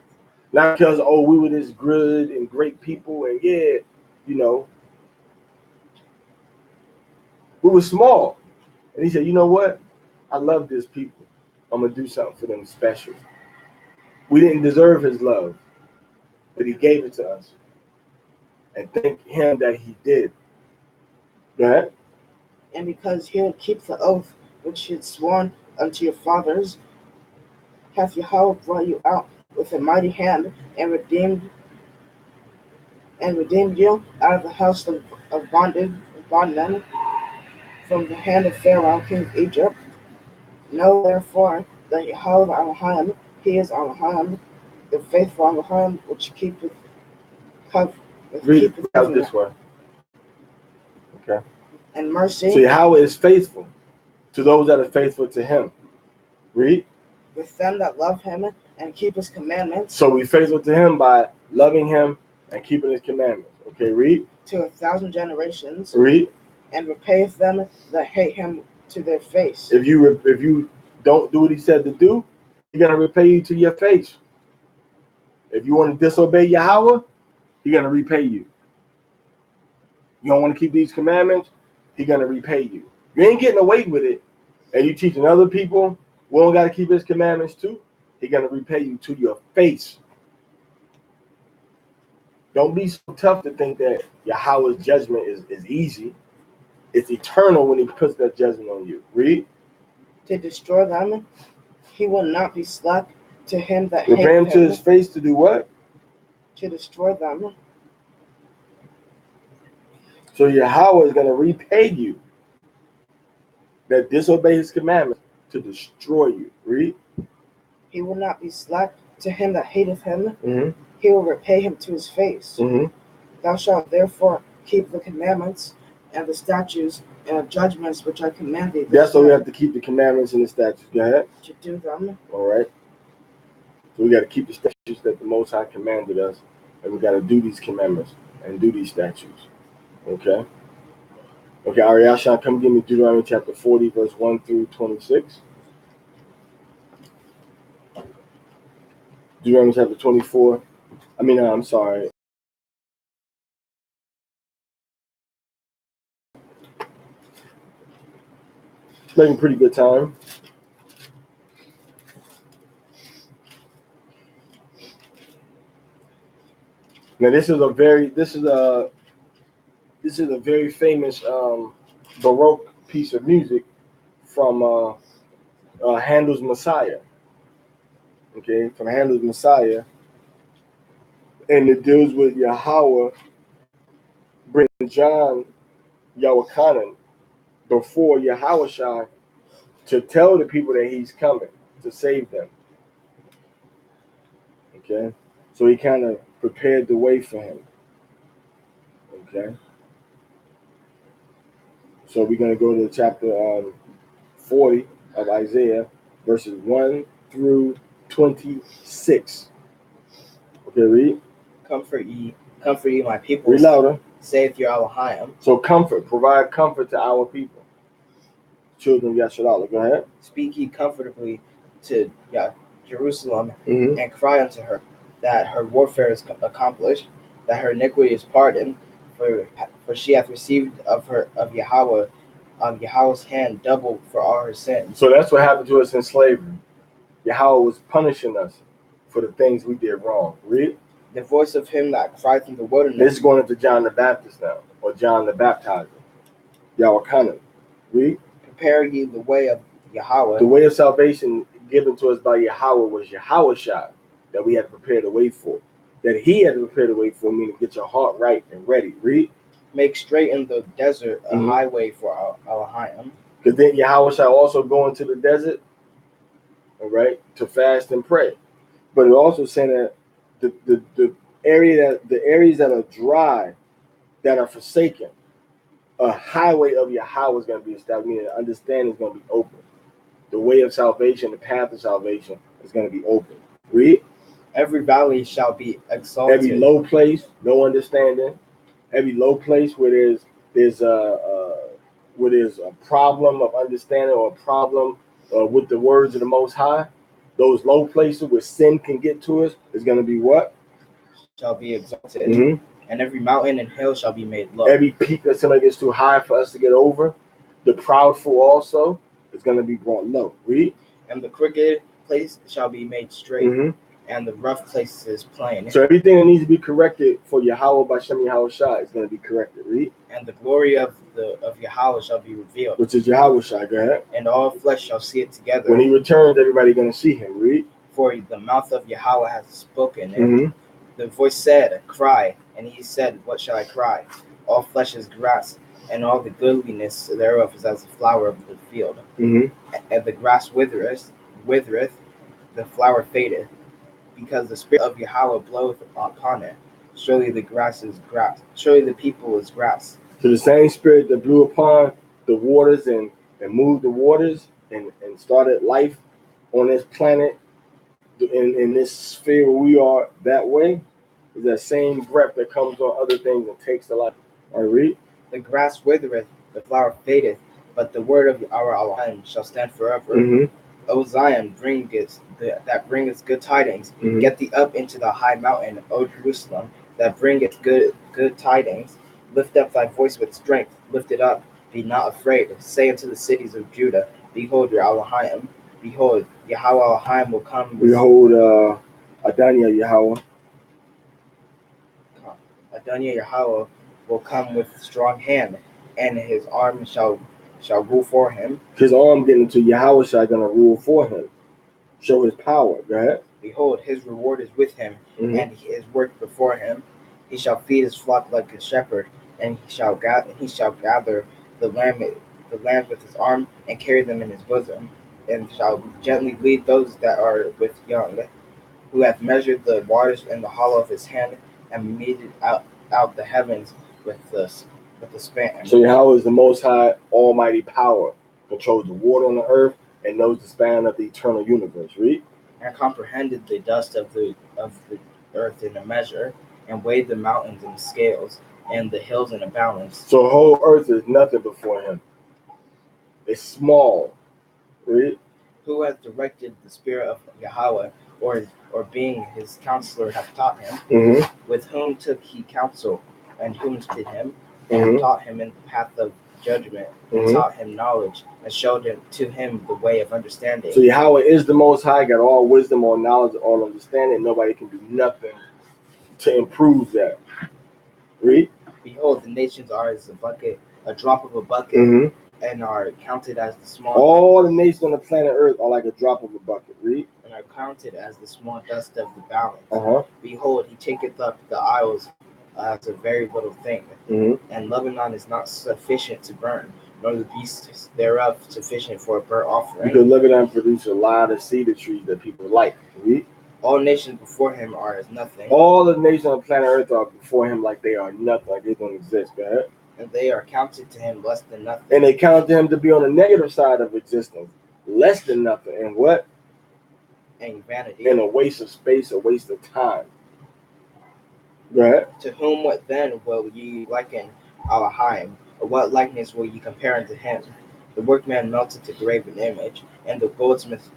Not because, oh, we were this good and great people, and yeah, you know, we were small. And he said, you know what? I love this people. I'm going to do something for them special. We didn't deserve his love, but he gave it to us. And thank him that he did. Go ahead. And because he would keep the oath which he had sworn unto your fathers, hath Yahweh brought you out with a mighty hand and redeemed you out of the house of bondmen, from the hand of Pharaoh, king of Egypt. Know therefore that Yahweh Elohim, he is Elohim, the faithful Elohim, which keepeth covenant. Read out this way. Okay. And mercy. So Yahweh is faithful to those that are faithful to him. Read. With them that love him and keep his commandments. So we're faithful to him by loving him and keeping his commandments. Okay, read. To 1,000 generations, Read. and repayeth them that hate him to their face. If you don't do what he said to do, he's gonna repay you to your face. If you want to disobey Yahweh, he's gonna repay you. You don't want to keep these commandments, he's gonna repay you. You ain't getting away with it, and you teaching other people we don't gotta keep his commandments too. He's gonna repay you to your face. Don't be so tough to think that Yahweh's judgment is easy. It's eternal when he puts that judgment on you. Read. To destroy them, he will not be slack to him that repay him to his face to do what? To destroy them. So Yahweh is going to repay you that disobey his commandments to destroy you. Read. He will not be slack to him that hateth him. Mm-hmm. He will repay him to his face. Mm-hmm. Thou shalt therefore keep the commandments and the statutes and judgments which I command thee. That's why we have to keep the commandments and the statutes. Go ahead. To do them. All right. So we got to keep the statutes that the Most High commanded us, and we got to do these commandments and do these statutes. Okay. Okay, Ariashan, come give me Deuteronomy chapter 40, verse 1 through 26. Deuteronomy chapter 24. I'm sorry. Making pretty good time. Now this is a very famous Baroque piece of music from Handel's Messiah. Okay, from Handel's Messiah, and it deals with Yahweh bringing John Waahthachaanan before Yahushua to tell the people that he's coming to save them. Okay, so he kind of prepared the way for him. Okay, so we're going to go to chapter 40 of Isaiah, verses 1 through 26. Okay, read. Comfort ye, my people. Read louder. Saith your Elohim. So provide comfort to our people. Children of Yasharallah. Go ahead. Speak ye comfortably to Jerusalem, Mm-hmm. and cry unto her that her warfare is accomplished, that her iniquity is pardoned, for she hath received of Yahweh's hand double for all her sins. So that's what happened to us in slavery. Yahweh was punishing us for the things we did wrong. Read. The voice of him that cried through the wilderness. This is going into John the Baptist now, or John the Baptizer. Waahthachaanan. Read. Prepare ye the way of Yahweh. The way of salvation given to us by Yahweh was Yahushua that we had to prepare the way for. That he had to prepare the way for, meaning get your heart right and ready. Read. Make straight in the desert a highway for Elohim. Because then Yahushua also go into the desert, all right, to fast and pray. But it also saying that the areas that are dry, that are forsaken, a highway of Yahweh is going to be established, meaning understanding is going to be open. The way of salvation, the path of salvation is going to be open. Read. Every valley shall be exalted. Every low place, no understanding. Every low place where there's a problem of understanding or a problem with the words of the Most High, those low places where sin can get to us is going to be what? Shall be exalted. Mm-hmm. And every mountain and hill shall be made low. Every peak that somebody gets too high for us to get over, the proudful also is going to be brought low. Read. And the crooked place shall be made straight, and the rough places plain. So everything that needs to be corrected for Yahweh by Shem Yahushua is going to be corrected. Read. And the glory of Yahweh shall be revealed. Which is Yahushua. Go ahead. And all flesh shall see it together. When he returns, everybody going to see him. Read. For the mouth of Yahweh hath spoken. And the voice said, cry. And he said, what shall I cry? All flesh is grass, and all the goodliness thereof is as the flower of the field. And the grass withereth, the flower fadeth, because the spirit of Yahweh bloweth upon it. Surely the grass is grass. Surely the people is grass. So the same spirit that blew upon the waters and moved the waters and started life on this planet, in this sphere where we are that way, is that same breath that comes on other things and takes the life. All right, read. The grass withereth, the flower fadeth, but the word of our Elohim shall stand forever. Mm-hmm. O Zion, that bringeth good tidings. Mm-hmm. Get thee up into the high mountain, O Jerusalem, that bringeth good tidings. Lift up thy voice with strength. Lift it up. Be not afraid. Say unto the cities of Judah, Behold your Elohim. Behold, Yahweh Elohim will come. Behold, Adonai Yahweh. Adonai Yahweh will come with strong hand, and his arm shall rule for him. His arm getting to Yahweh shall gonna rule for him. Show his power. Go ahead. Behold, his reward is with him, Mm-hmm. and his work before him. He shall feed his flock like a shepherd, and he shall gather the lambs with his arm, and carry them in his bosom, and shall gently lead those that are with young, who hath measured the waters in the hollow of his hand, and meted out the heavens with the span. So Yahweh is the Most High, Almighty power, controls the water on the earth, and knows the span of the eternal universe. Read. And comprehended the dust of the earth in a measure, and weighed the mountains in scales, and the hills in a balance. So the whole earth is nothing before him. It's small. Read. Who hath directed the spirit of Yahweh, or being his counselor hath taught him? Mm-hmm. With whom took he counsel, and whom did him? Mm-hmm. And taught him in the path of judgment, and Mm-hmm. taught him knowledge, and showed to him the way of understanding. So Yahweh is the Most High, got all wisdom, all knowledge, all understanding. Nobody can do nothing to improve that. Read. Behold, the nations are as a drop of a bucket, Mm-hmm. and are counted as the small. All the nations on the planet Earth are like a drop of a bucket. Read. And are counted as the small dust of the balance. Uh-huh. Behold, he taketh up the isles as a very little thing. Mm-hmm. And Lebanon is not sufficient to burn, nor the beasts thereof sufficient for a burnt offering. Because Lebanon produces a lot of cedar trees that people like. Read. All nations before him are as nothing. All the nations on planet Earth are before him like they are nothing, like they don't exist. Go ahead. And they are counted to him less than nothing. And they count him to be on the negative side of existence, less than nothing. And what? And vanity. And a waste of space, a waste of time. Go ahead. To whom what then will ye liken Elohim? Or what likeness will ye compare unto him? The workman melteth the graven image, and the goldsmith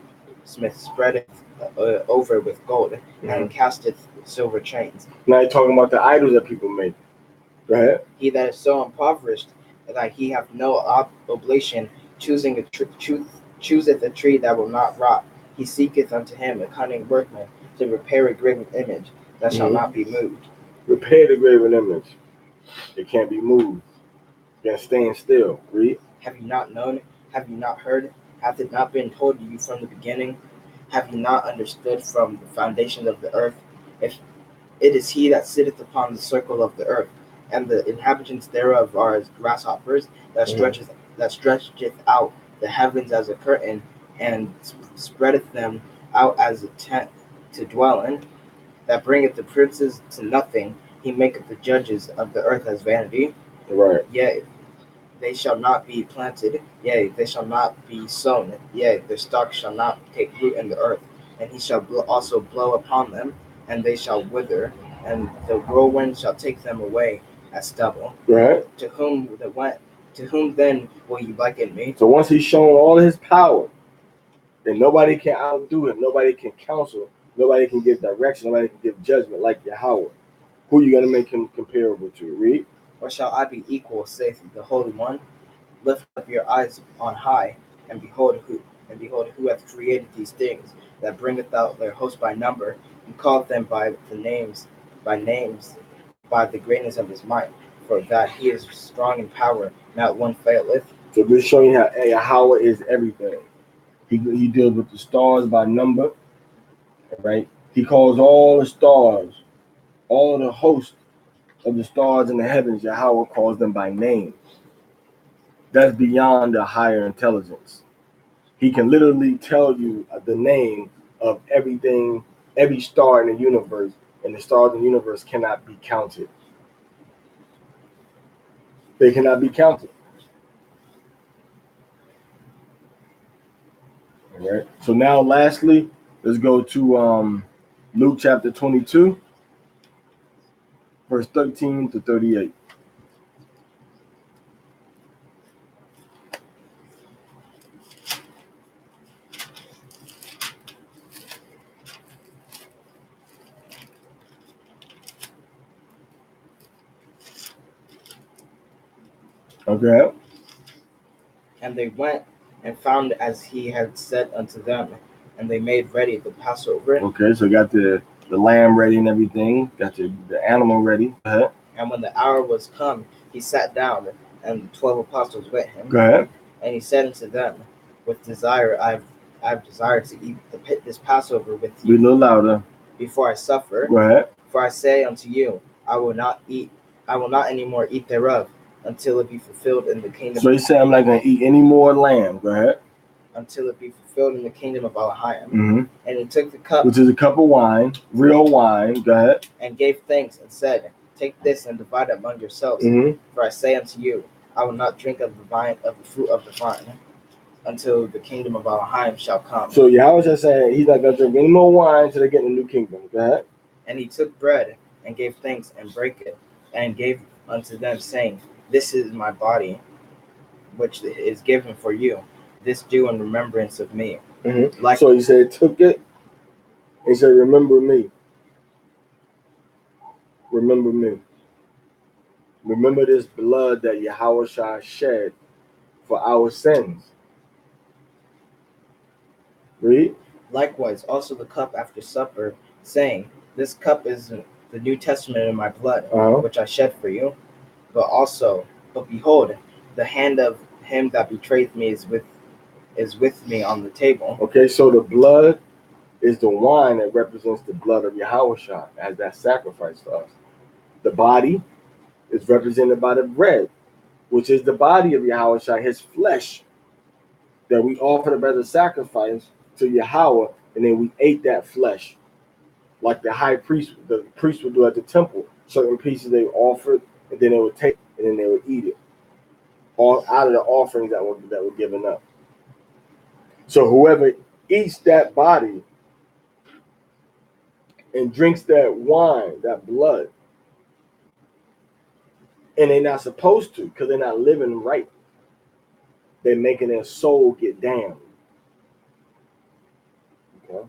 spreadeth over with gold, and casteth silver chains. Now you're talking about the idols that people make. Go ahead. He that is so impoverished that he hath no oblation, chooseth a tree that will not rot. He seeketh unto him a cunning workman to repair a graven image that shall not be moved. Repair the graven image. It can't be moved. You're staying still. Read. Have you not known? Have you not heard? Hath it not been told you from the beginning? Have you not understood from the foundation of the earth? If it is he that sitteth upon the circle of the earth, and the inhabitants thereof are as grasshoppers, that stretcheth out the heavens as a curtain, and spreadeth them out as a tent to dwell in, that bringeth the princes to nothing. He maketh the judges of the earth as vanity. Right. Yea, they shall not be planted. Yea, they shall not be sown. Yea, their stalk shall not take root in the earth. And he shall also blow upon them, and they shall wither, and the whirlwind shall take them away as stubble. Right. To whom then will you liken me? So once he's shown all his power, then nobody can outdo him. Nobody can counsel. Nobody can give direction. Nobody can give judgment like Yahweh. Who are you going to make him comparable to? Read. Or shall I be equal, saith the Holy One? Lift up your eyes on high, and behold who hath created these things, that bringeth out their host by number, and calleth them by names, by the greatness of his might, for that he is strong in power, not one faileth. So this showing how Yahweh is everything. He deals with the stars by number, right? He calls all the stars, all the host of the stars in the heavens, Yahweh calls them by name. That's beyond the higher intelligence. He can literally tell you the name of everything, every star in the universe, and the stars in the universe cannot be counted. They cannot be counted. All right. So now, lastly, let's go to Luke chapter 22. verse 13 to 38. Okay. And they went and found as he had said unto them, and they made ready the Passover. Okay, so got the lamb ready and everything. Got the animal ready. Go ahead. And when the hour was come, he sat down, and the 12 apostles with him. Go ahead. And he said unto them, with desire I've desired to eat this Passover with Be a you little louder. before I suffer. Go ahead. For I say unto you, I will not any more eat thereof, until it be fulfilled in the kingdom. So he said, I'm not going to eat any more lamb. Go ahead. Until it be fulfilled in the kingdom of Waahthachaanan. Mm-hmm. And he took the cup, which is a cup of wine, real wine. Go ahead. And gave thanks and said, take this and divide it among yourselves. Mm-hmm. For I say unto you, I will not drink of the fruit of the vine, until the kingdom of Waahthachaanan shall come. So Yahweh is saying he's not going to drink any more wine until they get in the new kingdom. Go ahead. And he took bread and gave thanks and brake it, and gave unto them, saying, this is my body, which is given for you. This do in remembrance of me. Mm-hmm. So he said, took it. He said, remember me. Remember me. Remember this blood that Yahweh shed for our sins. Read. Likewise, also the cup after supper, saying, this cup is the New Testament in my blood, which I shed for you. But behold, the hand of him that betrayed me is with me on the table. Okay, so the blood is the wine that represents the blood of Yahweh as that sacrifice for us. The body is represented by the bread, which is the body of Yahweh, his flesh, that we offered as a sacrifice to Yahweh, and then we ate that flesh. Like the priest would do at the temple. Certain pieces they offered, and then they would take, and then they would eat it. All out of the offerings that were given up. So whoever eats that body and drinks that wine, that blood, and they're not supposed to because they're not living right, they're making their soul get damned. Okay.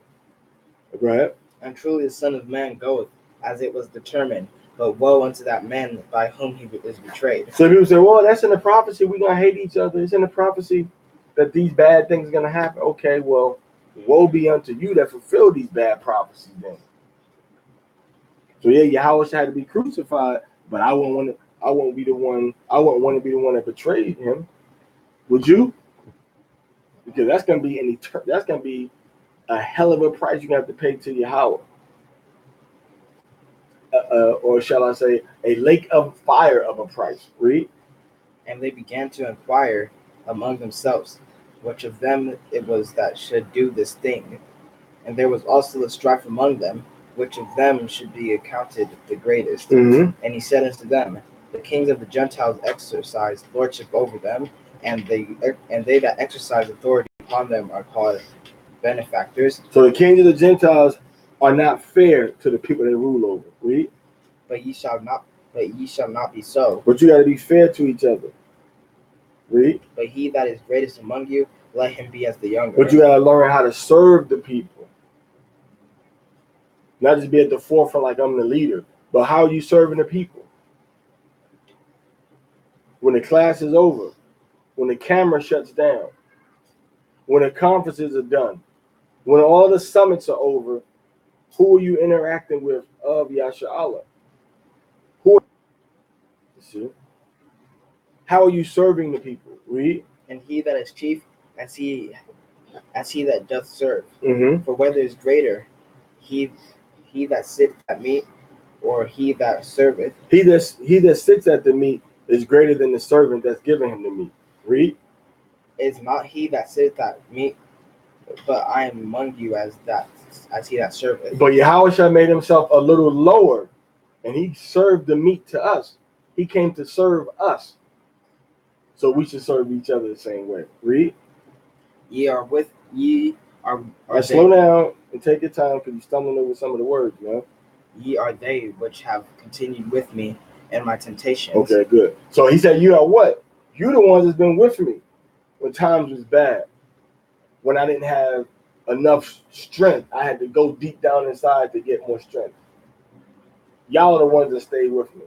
Go ahead. And truly the Son of Man goeth as it was determined, but woe unto that man by whom he is betrayed. So people say, well, that's in the prophecy. We're going to hate each other. It's in the prophecy that these bad things are going to happen. Okay, well, woe be unto you that fulfill these bad prophecies then. So yeah, Yahweh had to be crucified, but I wouldn't want to be the one that betrayed him. Would you? Because that's going to be a hell of a price you're going to have to pay to Yahweh. Or shall I say, a lake of fire of a price. Read. And they began to inquire among themselves, which of them it was that should do this thing. And there was also a strife among them, which of them should be accounted the greatest. Mm-hmm. And he said unto them, the kings of the Gentiles exercise lordship over them, and they that exercise authority upon them are called benefactors. So the kings of the Gentiles are not fair to the people they rule over. Read. But ye shall not be so. But you got to be fair to each other. Read. But he that is greatest among you, let him be as the younger. But you got to learn how to serve the people. Not just be at the forefront like I'm the leader, but how are you serving the people? When the class is over, when the camera shuts down, when the conferences are done, when all the summits are over, who are you interacting with of Yasha'Allah? How are you serving the people? Read. And he that is chief, as he that doth serve. Mm-hmm. For whether is greater, he that sitteth at meat, or he that serveth. He that sits at the meat is greater than the servant that's giving him the meat. Read. Is not he that sitteth at meat, but I am among you as he that serveth. But Yahweh made himself a little lower, and he served the meat to us. He came to serve us. So we should serve each other the same way. Read. Ye are slow down and take your time because you're stumbling over some of the words, man. ye are they which have continued with me in my temptations. Okay, good. So he said, you are what? You the ones that's been with me when times was bad. When I didn't have enough strength, I had to go deep down inside to get more strength. Y'all are the ones that stayed with me.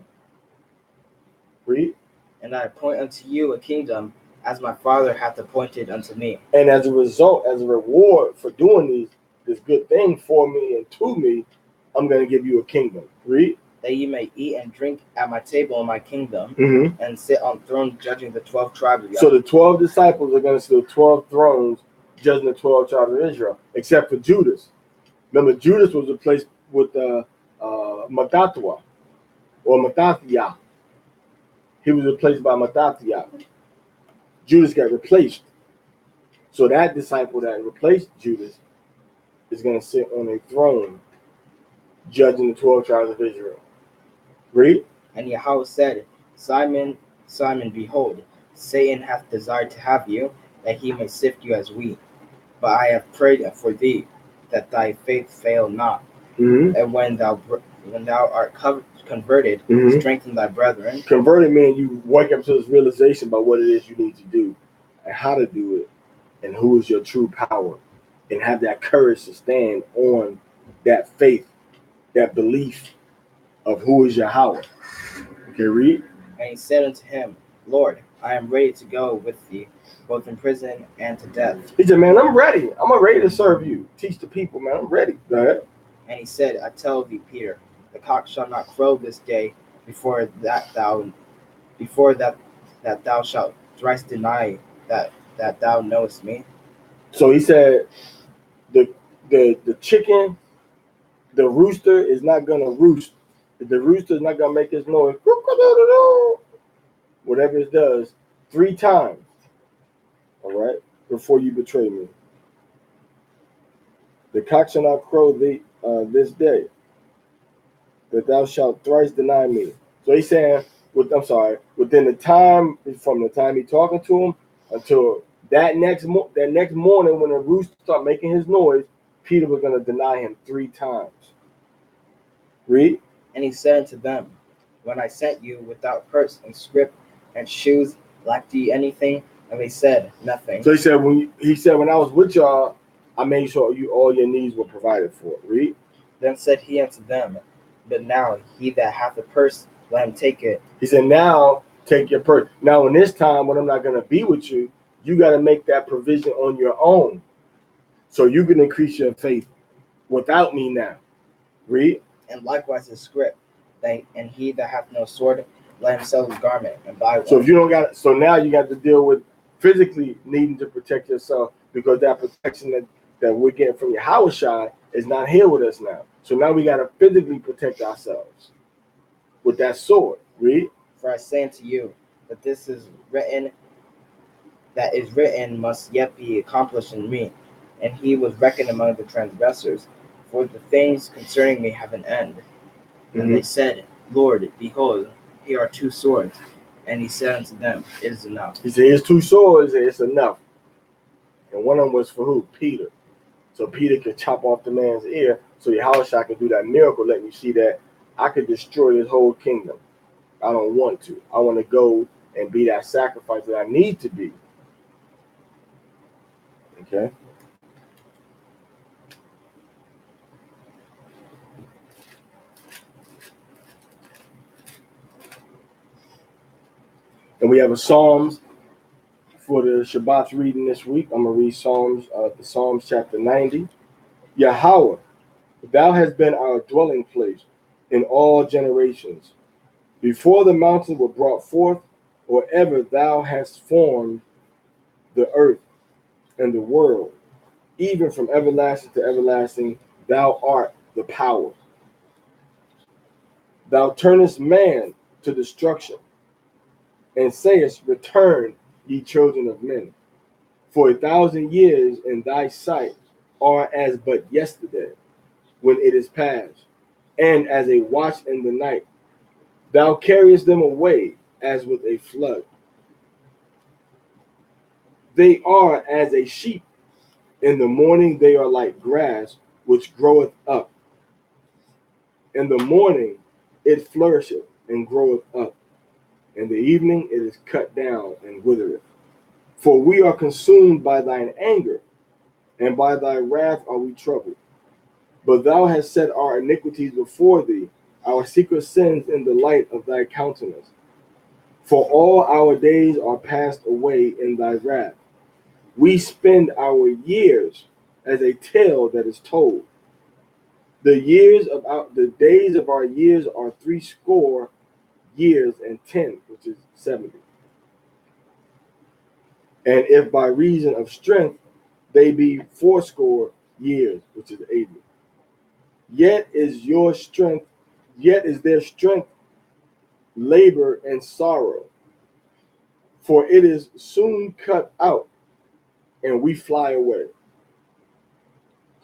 Read. And I appoint unto you a kingdom, as my Father hath appointed unto me. And as a result, as a reward for doing this good thing for me and to me, I'm going to give you a kingdom. Read. That ye may eat and drink at my table in my kingdom, Mm-hmm. and sit on thrones judging the 12 tribes of So Israel. the 12 disciples are going to sit on 12 thrones judging the 12 tribes of Israel, except for Judas. Remember, Judas was replaced with Mattathiah or Mattathiah. He was replaced by Mattathiah. Judas got replaced. So that disciple that replaced Judas is going to sit on a throne judging the 12 tribes of Israel. Read. And Yahweh said, Simon, Simon, behold, Satan hath desired to have you, that he may sift you as wheat. But I have prayed for thee, that thy faith fail not. Mm-hmm. And when thou art converted, Mm-hmm. strengthen thy brethren. Converted means you wake up to this realization about what it is you need to do and how to do it and who is your true power, and have that courage to stand on that faith, that belief of who is Yahweh. Okay, read. And he said unto him, Lord, I am ready to go with thee, both in prison and to death. He said, man, I'm ready. I'm ready to serve you. Teach the people, man. I'm ready. Go ahead. And he said, I tell thee, Peter, the cock shall not crow this day before that thou shalt thrice deny that thou knowest me. So he said, the chicken, the rooster is not gonna roost. The rooster is not gonna make his noise, whatever it does, 3 times. All right, before you betray me. The cock shall not crow thee this day, that thou shalt thrice deny me. So he's saying, within the time from the time he's talking to him until that next morning when the rooster start making his noise, Peter was going to deny him 3 times. Read. And he said unto them, when I sent you without purse and scrip and shoes, lacked ye anything? And they said, nothing. So he said, when I was with y'all, I made sure all your needs were provided for. Read. Then said he unto them, but now he that hath a purse, let him take it. He said, now take your purse. Now in this time when I'm not going to be with you, you got to make that provision on your own, so you can increase your faith without me now. Read. And likewise his scrip, and he that hath no sword, let him sell his garment and buy one. So if you don't got, so now you got to deal with physically needing to protect yourself, because that protection that we're getting from Yahushua is not here with us now. So now we got to physically protect ourselves with that sword. Read. For I say unto you that that is written must yet be accomplished in me. And he was reckoned among the transgressors, for the things concerning me have an end. Mm-hmm. And they said, Lord, behold, here are 2 swords. And he said unto them, it is enough. He said, here's 2 swords, and it's enough. And one of them was for who? Peter. So Peter could chop off the man's ear, so Yahushua could do that miracle, let me see that I could destroy this whole kingdom. I don't want to. I want to go and be that sacrifice that I need to be. Okay. And we have a Psalms for the Shabath reading this week. I'm going to read Psalms chapter 90. Yahweh, thou hast been our dwelling place in all generations. Before the mountains were brought forth, or ever thou hast formed the earth and the world, even from everlasting to everlasting, thou art the power. Thou turnest man to destruction, and sayest, return, ye children of men. For 1,000 years in thy sight are as but yesterday, when it is past, and as a watch in the night. Thou carriest them away as with a flood. They are as a sheep. In the morning they are like grass, which groweth up, In the morning it flourisheth and groweth up. In the evening it is cut down and withereth. For we are consumed by thine anger, and by thy wrath are we troubled. But thou hast set our iniquities before thee, our secret sins in the light of thy countenance. For all our days are passed away in thy wrath. We spend our years as a tale that is told. The days of our years are 60 years and 10, which is 70. And if by reason of strength they be 80 years, which is 80. Yet is their strength labor and sorrow, for it is soon cut out, and we fly away.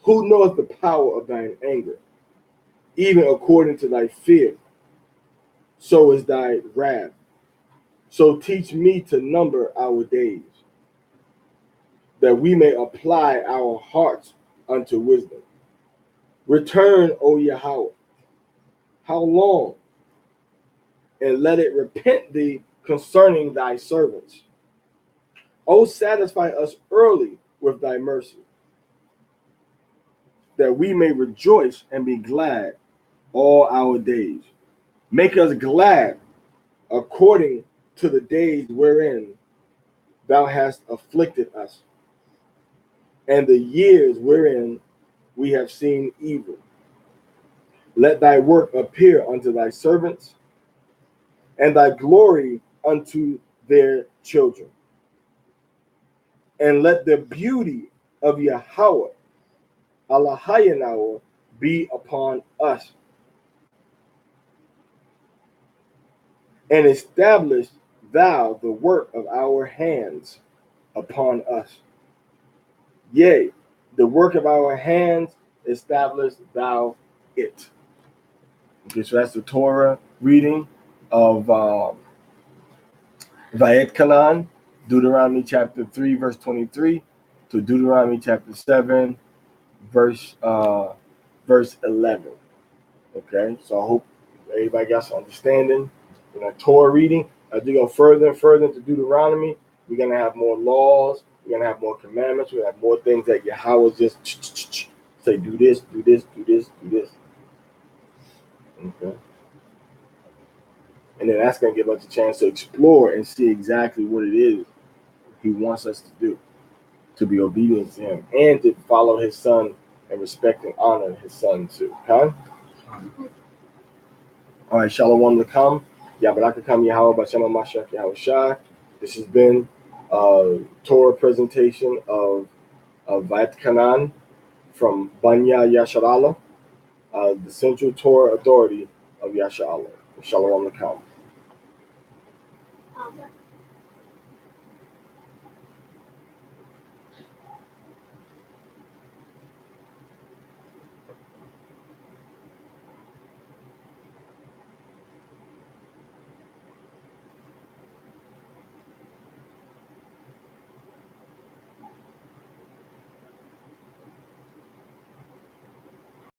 Who knoweth the power of thine anger? Even according to thy fear, so is thy wrath. So teach me to number our days, that we may apply our hearts unto wisdom. Return, O Yahweh. How long? And let it repent thee concerning thy servants. O satisfy us early with thy mercy, that we may rejoice and be glad all our days. Make us glad according to the days wherein thou hast afflicted us, and the years wherein we have seen evil. Let thy work appear unto thy servants, and thy glory unto their children. And let the beauty of Yahweh, Waahthachaanan, be upon us. And establish thou the work of our hands upon us. Yea, the work of our hands, establish thou it. Okay, so that's the Torah reading of Waahthachaanan, Deuteronomy chapter 3, verse 23, to Deuteronomy chapter 7, verse 11. Okay, so I hope everybody got some understanding in our Torah reading. As we go further and further into Deuteronomy, we're going to have more laws, we're going to have more commandments, we're going to have more things that Yahweh just say, do this, do this, do this, do this. Okay. And then that's going to give us a chance to explore and see exactly what it is he wants us to do, to be obedient to him, and to follow his son and respect and honor his son too. Okay? All right, Shalom to come. Yabarakakam Yahweh B'Shem Mashiach Yahweh Shai. This has been a Torah presentation of Waahthachaanan from Banya Yasharallah, the Central Torah Authority of Yasharallah. Shalom to come.